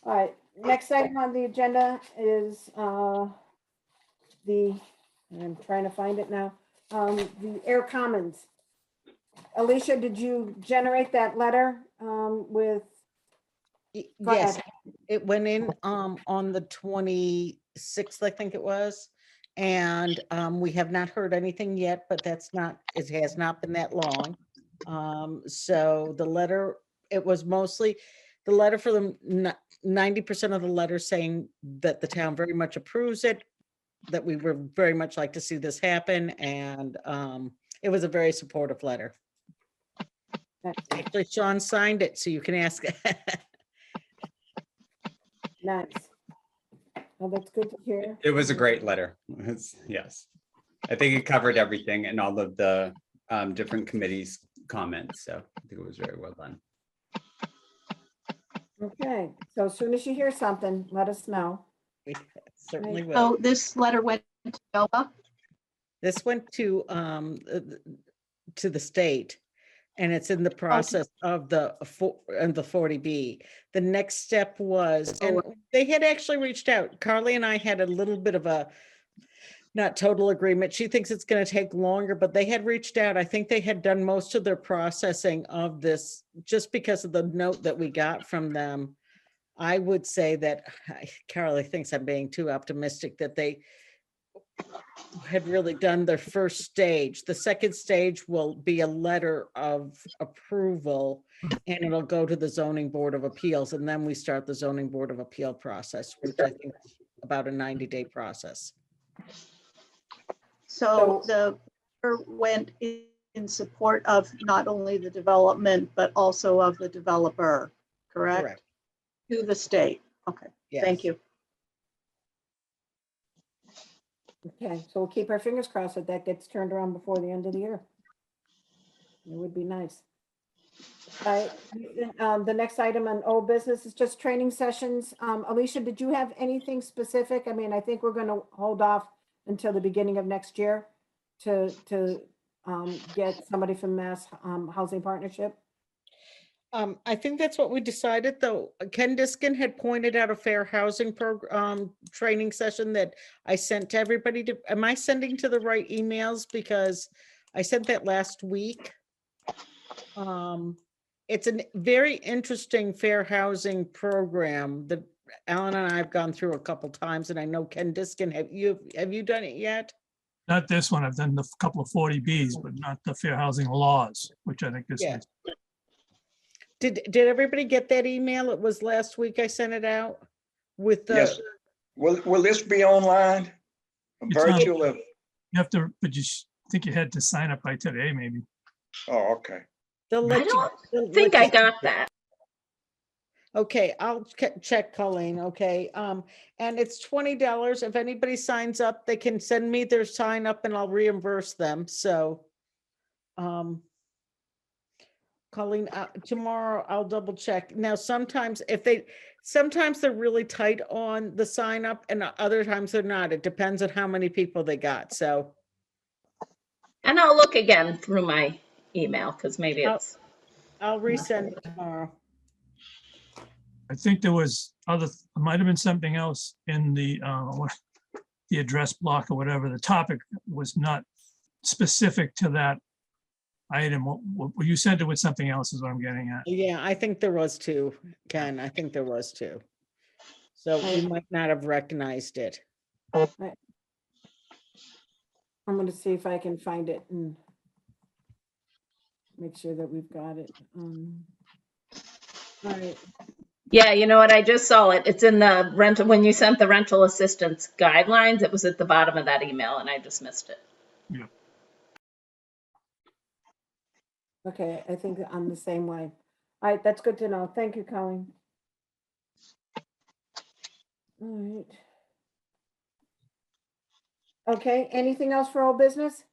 A: All right, next item on the agenda is I'm trying to find it now, the Air Commons. Alicia, did you generate that letter with? Go
I: Yes,
A: ahead.
I: it went in on the 26th, I think it was. And we have not heard anything yet, but it has not been that long. So the letter, it was mostly the letter for them, 90% of the letter saying that the town very much approves it, that we would very much like to see this happen. And it was a very supportive letter. Actually, Sean signed it, so you can ask.
A: Nice. Well, that's good to hear.
K: It was a great letter. Yes. I think it covered everything and all of the different committees' comments. So I think it was very well done.
A: Okay, so as soon as you hear something, let us know.
I: We certainly will.
D: So this letter went to NOAA?
I: This went to the state, and it's in the process of the 40B. The next step was, and they had actually reached out. Carly and I had a little bit of a not total agreement. She thinks it's going to take longer, but they had reached out. I think they had done most of their processing of this just because of the note that we got from them. I would say that Carly thinks I'm being too optimistic that they had really done their first stage. The second stage will be a letter of approval, and it'll go to the zoning board of appeals. And then we start the zoning board of appeal process, which I think is about a 90-day process.
D: So the letter went in support of not only the development, but also of the developer, correct?
I: Correct.
D: To the state. Okay, thank you.
A: Okay, so we'll keep our fingers crossed that that gets turned around before the end of the year. It would be nice. All right, the next item on old business is just training sessions. Alicia, did you have anything specific? I mean, I think we're going to hold off until the beginning of next year to get somebody from Mass Housing Partnership.
I: I think that's what we decided, though. Ken Diskin had pointed out a fair housing training session that I sent to everybody. Am I sending to the right emails? Because I sent that last week. It's a very interesting fair housing program that Alan and I have gone through a couple times, and I know Ken Diskin, have you done it yet?
B: Not this one. I've done the couple of 40Bs, but not the fair housing laws, which I think this
I: Yeah.
B: is.
I: Did everybody get that email? It was last week I sent it out with the.
F: Yes. Will this be online?
B: It's on-
F: Virtual?
B: You have to, but think you had to sign up by today, maybe.
F: Oh, okay.
I: They'll
E: I
I: let you. they'll
E: think
I: let
E: I
I: you-
E: got that.
I: Okay, I'll check, Colleen, okay? And it's $20. If anybody signs up, they can send me their sign up and I'll reimburse them, so. Colleen, tomorrow I'll double check. Now, sometimes sometimes they're really tight on the sign up and other times they're not. It depends on how many people they got, so.
E: And I'll look again through my email because maybe it's.
I: I'll resend it tomorrow.
B: I think there was might have been something else in the address block or whatever. The topic was not specific to that item. You sent it with something else is what I'm getting at.
I: Yeah, I think there was two, Ken. I think there was two. So you might not have recognized it.
A: I'm gonna see if I can find it and make sure that we've got it. All right.
E: Yeah, you know what? I just saw it. It's in the rental, when you sent the rental assistance guidelines, it was at the bottom of that email and I just missed it.
B: Yeah.
A: Okay, I think I'm the same way. All right, that's good to know. Thank you, Colleen. All right. Okay, anything else for old business?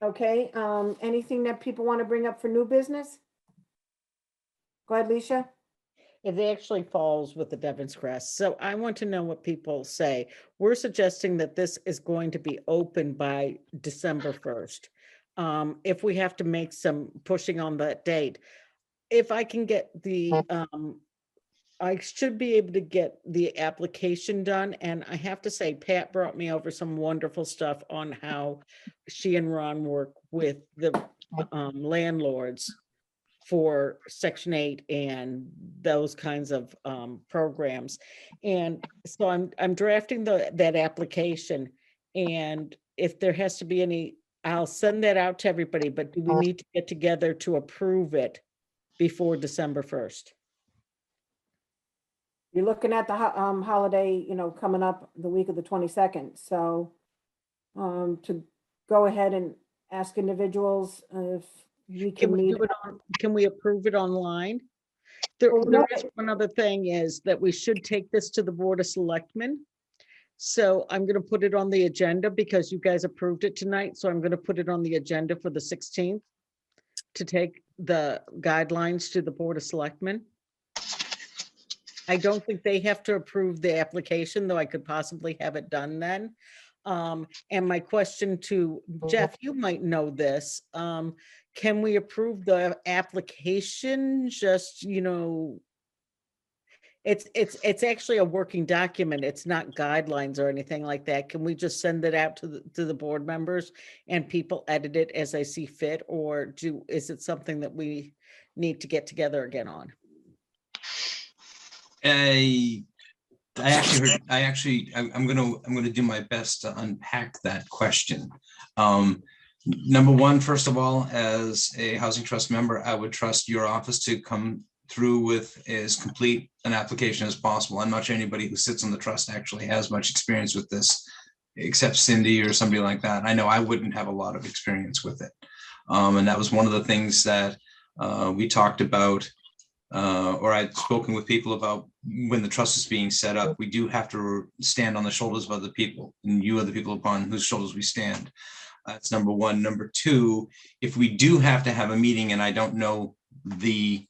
A: Okay, anything that people want to bring up for new business? Go ahead, Leisha.
I: It actually falls with the Devon's Crest. So I want to know what people say. We're suggesting that this is going to be open by December 1st. If we have to make some pushing on that date, if I can get the, I should be able to get the application done. And I have to say, Pat brought me over some wonderful stuff on how she and Ron work with the landlords for Section 8 and those kinds of programs. And so I'm drafting that application. And if there has to be any, I'll send that out to everybody, but do we need to get together to approve it before December 1st?
A: You're looking at the holiday, coming up the week of the 22nd. So to go ahead and ask individuals if we
I: Can
A: can
I: we
A: meet.
I: do it can we approve it online? There is one other thing is that we should take this to the Board of Selectmen. So I'm going to put it on the agenda because you guys approved it tonight. So I'm going to put it on the agenda for the 16th to take the guidelines to the Board of Selectmen. I don't think they have to approve the application, though I could possibly have it done then. And my question to Jeff, you might know this. Can we approve the application? Just, it's actually a working document. It's not guidelines or anything like that. Can we just send it out to the board members and people edit it as they see fit? Or is it something that we need to get together again on?
C: I'm gonna do my best to unpack that question. Number one, first of all, as a housing trust member, I would trust your office to come through with as complete an application as possible. I'm not sure anybody who sits on the trust actually has much experience with this, except Cindy or somebody like that. I know I wouldn't have a lot of experience with it. And that was one of the things that we talked about, or I'd spoken with people about when the trust is being set up. We do have to stand on the shoulders of other people, and you are the people upon whose shoulders we stand. That's number one. Number two, if we do have to have a meeting, and I don't know the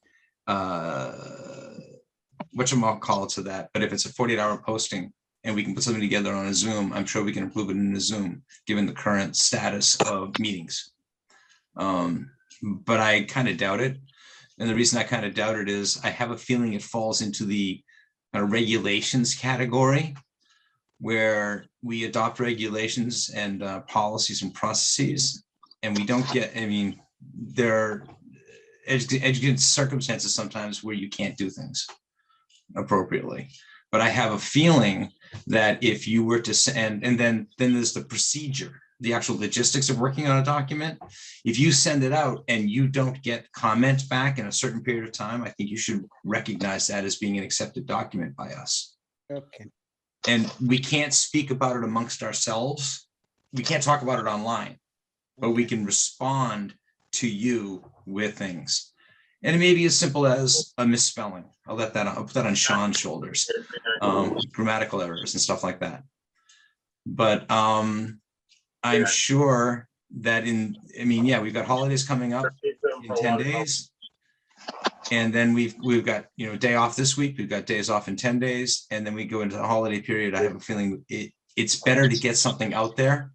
C: whatchamacallit to that, but if it's a 48-hour posting and we can put something together on a Zoom, I'm sure we can approve it in a Zoom, given the current status of meetings. But I kind of doubt it. And the reason I kind of doubt it is I have a feeling it falls into the regulations category, where we adopt regulations and policies and processes, and we don't get, there are exigent circumstances sometimes where you can't do things appropriately. But I have a feeling that if you were to send, and then there's the procedure, the actual logistics of working on a document. If you send it out and you don't get comment back in a certain period of time, I think you should recognize that as being an accepted document by us.
I: Okay.
C: And we can't speak about it amongst ourselves. We can't talk about it online, but we can respond to you with things. And it may be as simple as a misspelling. I'll put that on Sean's shoulders. Grammatical errors and stuff like that. But I'm sure that we've got holidays coming up in 10 days. And then we've got, a day off this week. We've got days off in 10 days. And then we go into the holiday period. I have a feeling it's better to get something out there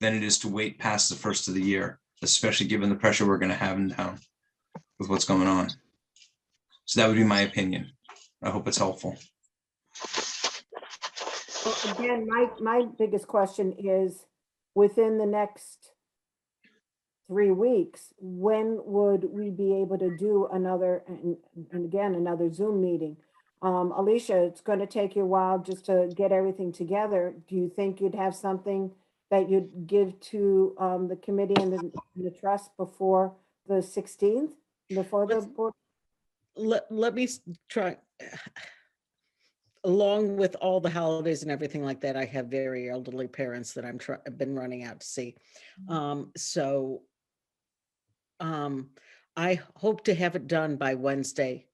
C: than it is to wait past the first of the year, especially given the pressure we're going to have in town with what's going on. So that would be my opinion. I hope it's helpful.
A: Well, again, my biggest question is, within the next 3 weeks, when would we be able to do another Zoom meeting? Alicia, it's going to take you a while just to get everything together. Do you think you'd have something that you'd give to the committee and the trust before the 16th, before the board?
I: Let me try. Along with all the holidays and everything like that, I have very elderly parents that I've been running out to see. I hope to have it done by Wednesday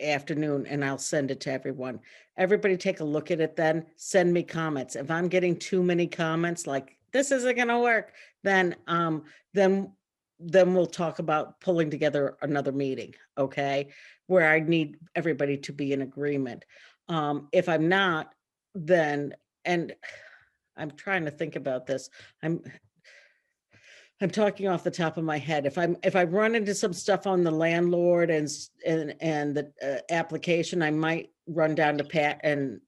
I: afternoon, and I'll send it to everyone. Everybody take a look at it, then send me comments. If I'm getting too many comments like this isn't going to work, then we'll talk about pulling together another meeting, okay, where I need everybody to be in agreement. If I'm not, then, and I'm trying to think about this. I'm talking off the top of my head. If I run into some stuff on the landlord and the application, I might run down to Pat and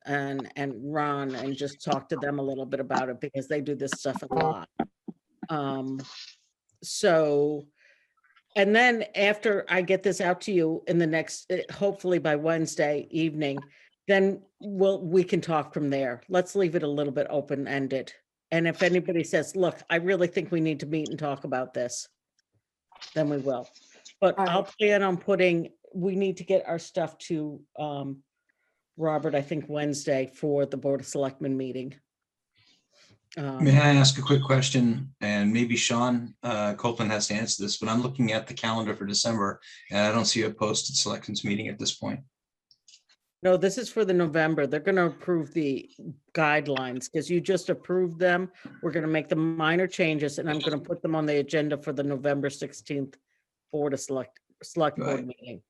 I: Ron and just talk to them a little bit about it, because they do this stuff a lot. And then after I get this out to you in the next, hopefully by Wednesday evening, then we can talk from there. Let's leave it a little bit open-ended. And if anybody says, look, I really think we need to meet and talk about this, then we will. But I'll plan on we need to get our stuff to Robert, I think Wednesday, for the Board of Selectmen meeting.
C: May I ask a quick question? And maybe Sean Copeland has to answer this, but I'm looking at the calendar for December and I don't see a posted selectmen's meeting at this point.
I: No, this is for the November. They're going to approve the guidelines because you just approved them. We're going to make the minor changes, and I'm going to put them on the agenda for the November 16th Board of Select Board meeting.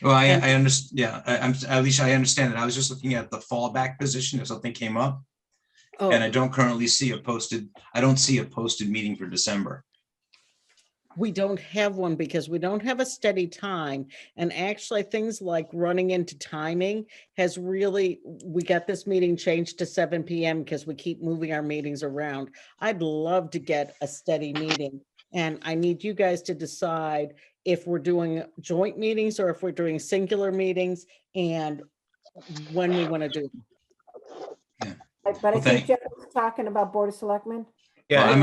C: Well, I understand. Yeah, at least I understand that. I was just looking at the fallback position if something came up.
I: Oh.
C: And I don't currently see I don't see a posted meeting for December.
I: We don't have one because we don't have a steady time. And actually things like running into timing we got this meeting changed to 7 p.m. because we keep moving our meetings around. I'd love to get a steady meeting, and I need you guys to decide if we're doing joint meetings or if we're doing singular meetings and when we want to do them.
C: Yeah.
A: But I think Jeff was talking about Board of Selectmen.
C: Yeah, well,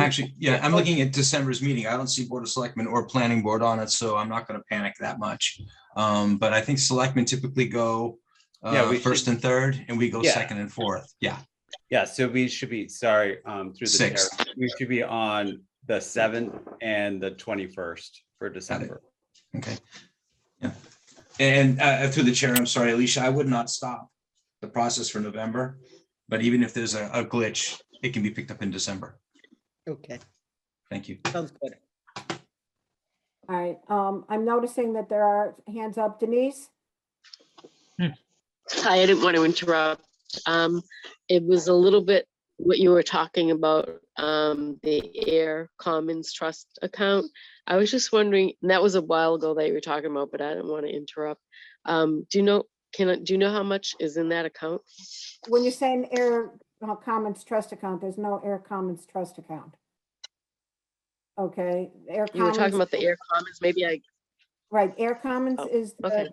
C: I'm looking at December's meeting. I don't see Board of Selectmen or Planning Board on it, so I'm not going to panic that much. But I think Selectmen typically go first and third, and we go second and fourth. Yeah.
K: Yeah, so we should be, through the chair,
C: Sixth.
K: we should be on the 7th and the 21st for December.
C: Okay. Yeah. And through the chair, I'm sorry, Alicia, I would not stop the process for November, but even if there's a glitch, it can be picked up in December.
I: Okay.
C: Thank you.
I: Sounds good.
A: All right. I'm noticing that there are hands up. Denise?
J: Hi, I didn't want to interrupt. It was a little bit what you were talking about, the Ayer Commons Trust account. I was just wondering, and that was a while ago that you were talking about, but I didn't want to interrupt. Do you know how much is in that account?
A: When you're saying Ayer Commons Trust account, there's no Ayer Commons Trust account. Okay.
J: You were talking about the Ayer Commons, maybe I.
A: Right, Ayer Commons is
J: okay.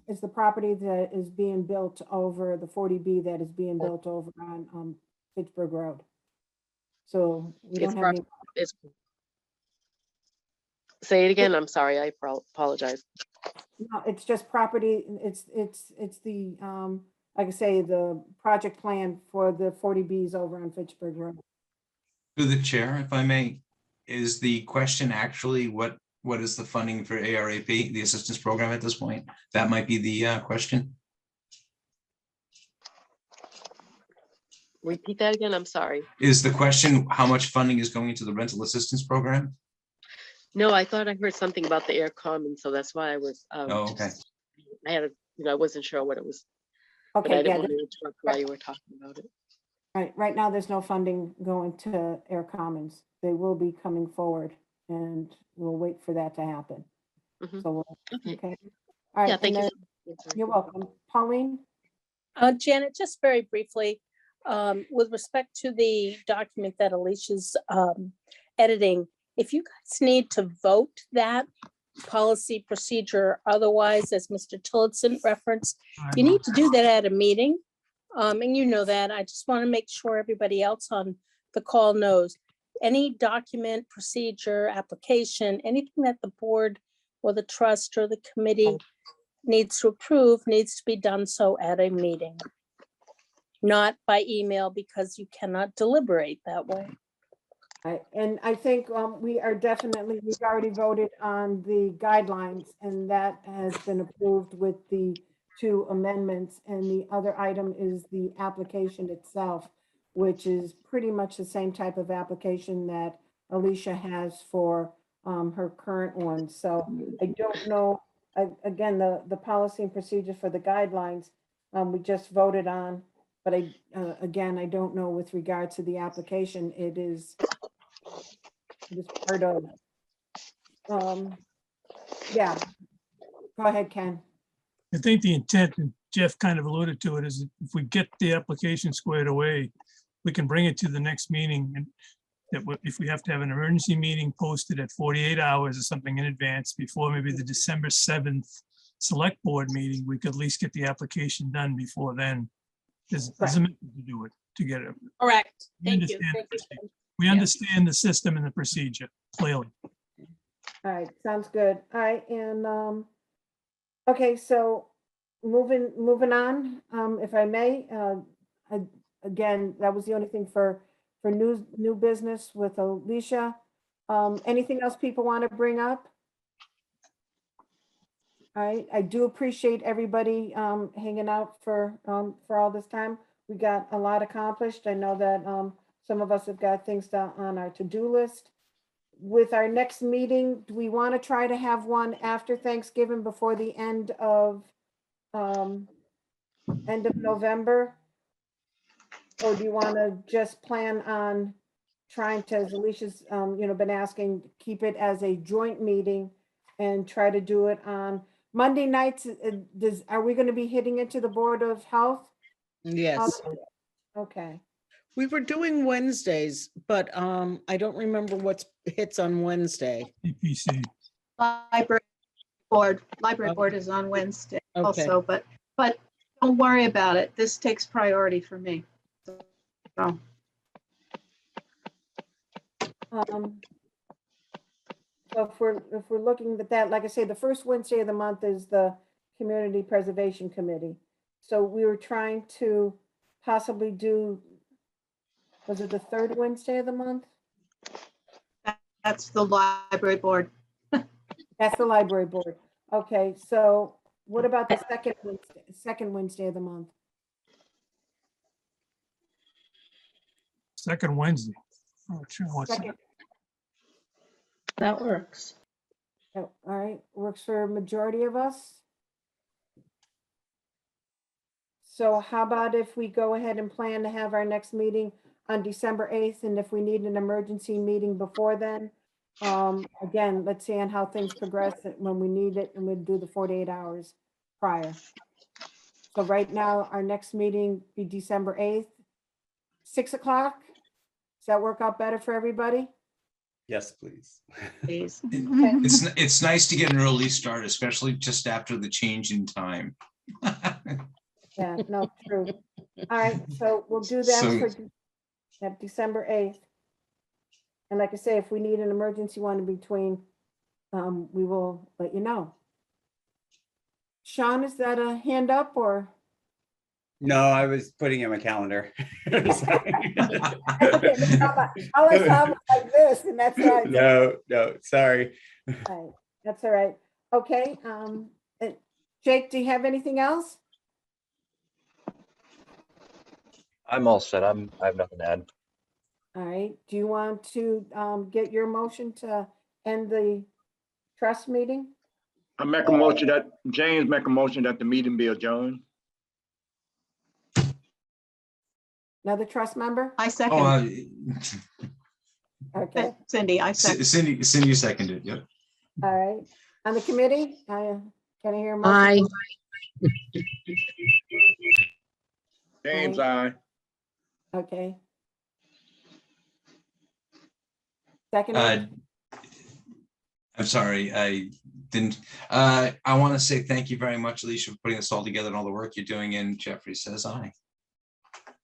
A: It's the property that is being built over, the 40B that is being built over on Pittsburgh Road. So we
J: It's
A: don't have any,
J: it's, say it again. I'm sorry. I apologize.
A: no, it's just property, it's the, like I say, the project plan for the 40Bs over on Pittsburgh Road.
C: Through the chair, if I may, is the question actually what is the funding for ARAP, the assistance program at this point? That might be the question.
J: Repeat that again. I'm sorry.
C: Is the question how much funding is going into the rental assistance program?
J: No, I thought I heard something about the air common, so that's why I was.
C: Oh, okay.
J: I had I wasn't sure what it was, but I
A: Okay,
J: didn't
A: yeah,
J: want to interrupt while you were talking about it.
A: right now, there's no funding going to Air Commons. They will be coming forward, and we'll wait for that to happen.
J: Mhm.
A: So,
J: Okay.
A: okay. All right.
J: Yeah, thank
A: and
J: you.
A: then- You're welcome. Pauline?
M: Janet, just very briefly, with respect to the document that Alicia's editing, if you guys need to vote that policy procedure, otherwise, as Mr. Tillotson referenced, you need to do that at a meeting. And you know that. I just want to make sure everybody else on the call knows. Any document, procedure, application, anything that the board or the trust or the committee needs to approve needs to be done so at a meeting, not by email, because you cannot deliberate that way.
A: And I think we are definitely, we've already voted on the guidelines, and that has been approved with the 2 amendments. And the other item is the application itself, which is pretty much the same type of application that Alicia has for her current one. So I don't know, again, the policy and procedure for the guidelines, we just voted on. But again, I don't know with regard to the application, it is part of, yeah. Go ahead, Ken.
B: I think the intent, and Jeff kind of alluded to it, is if we get the application squared away, we can bring it to the next meeting, and if we have to have an emergency meeting posted at 48 hours or something in advance before maybe the December 7th select board meeting, we could at least get the application done before then. There's a method to do it, to get it.
M: Correct.
B: We
M: Thank you.
B: understand
M: Thank
B: the
M: you.
B: procedure. We understand the system and the procedure clearly.
A: All right, sounds good. All right, and okay, so moving on, if I may, again, that was the only thing for new business with Alicia. Anything else people want to bring up? All right, I do appreciate everybody hanging out for all this time. We got a lot accomplished. I know that some of us have got things on our to-do list. With our next meeting, do we want to try to have one after Thanksgiving before the end of November? Or do you want to just plan on trying to, as Alicia's been asking, keep it as a joint meeting and try to do it on Monday nights? Are we going to be hitting into the Board of Health?
I: Yes,
A: Okay.
I: we were doing Wednesdays, but I don't remember what hits on Wednesday.
B: EPC.
D: Library board is on Wednesday
I: Okay.
D: also, but don't worry about it. This takes priority for me. So,
A: So if we're looking at that, like I say, the first Wednesday of the month is the Community Preservation Committee. So we were trying to possibly do, was it the 3rd Wednesday of the month?
D: that's the library board.
A: That's the library board. Okay, so what about the second Wednesday of the month?
B: Second Wednesday. Oh, sure, what's that?
A: Second.
E: That works.
A: Oh, all right, works for a majority of us. So how about if we go ahead and plan to have our next meeting on December 8th, and if we need an emergency meeting before then, again, let's see on how things progress when we need it, and we'll do the 48 hours prior. So right now, our next meeting be December 8th, 6 o'clock. Does that work out better for everybody?
K: Yes, please.
D: Please.
C: It's nice to get an early start, especially just after the change in time.
A: Yeah, no, true. All right, so we'll do that
C: So-
A: for at December 8th. And like I say, if we need an emergency one in between, we will let you know. Sean, is that a hand up or?
K: No, I was putting in my calendar. Sorry.
A: Okay, no problem. All I saw was like this, and that's all right.
K: No, sorry.
A: All right, that's all right. Okay, Jake, do you have anything else?
N: I'm all set. I have nothing to add.
A: All right, do you want to get your motion to end the trust meeting?
F: I make a motion that, James make a motion that the meeting be adjourned.
A: Another trust member?
D: I
C: Oh,
D: second.
A: Okay,
D: Cindy, I second.
C: Cindy seconded, yep.
A: all right. On the committee, can I hear a motion?
M: Aye.
F: James, aye.
A: Okay. Second,
C: I'm sorry, I didn't, I want to say thank you very much, Alicia, for putting this all together and all the work you're doing, and Jeffrey says aye.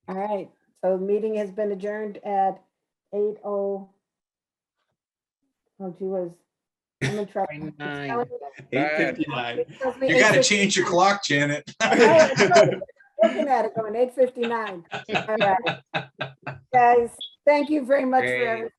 A: all right. So the meeting has been adjourned at 8:00. Oh, gee whiz. I'm in trouble. It's
K: 8:59.
A: it tells me
C: You gotta
A: 8:59.
C: change your clock, Janet.
A: Looking at it going 8:59. All right. Guys, thank you very much for
K: Great.
A: everything.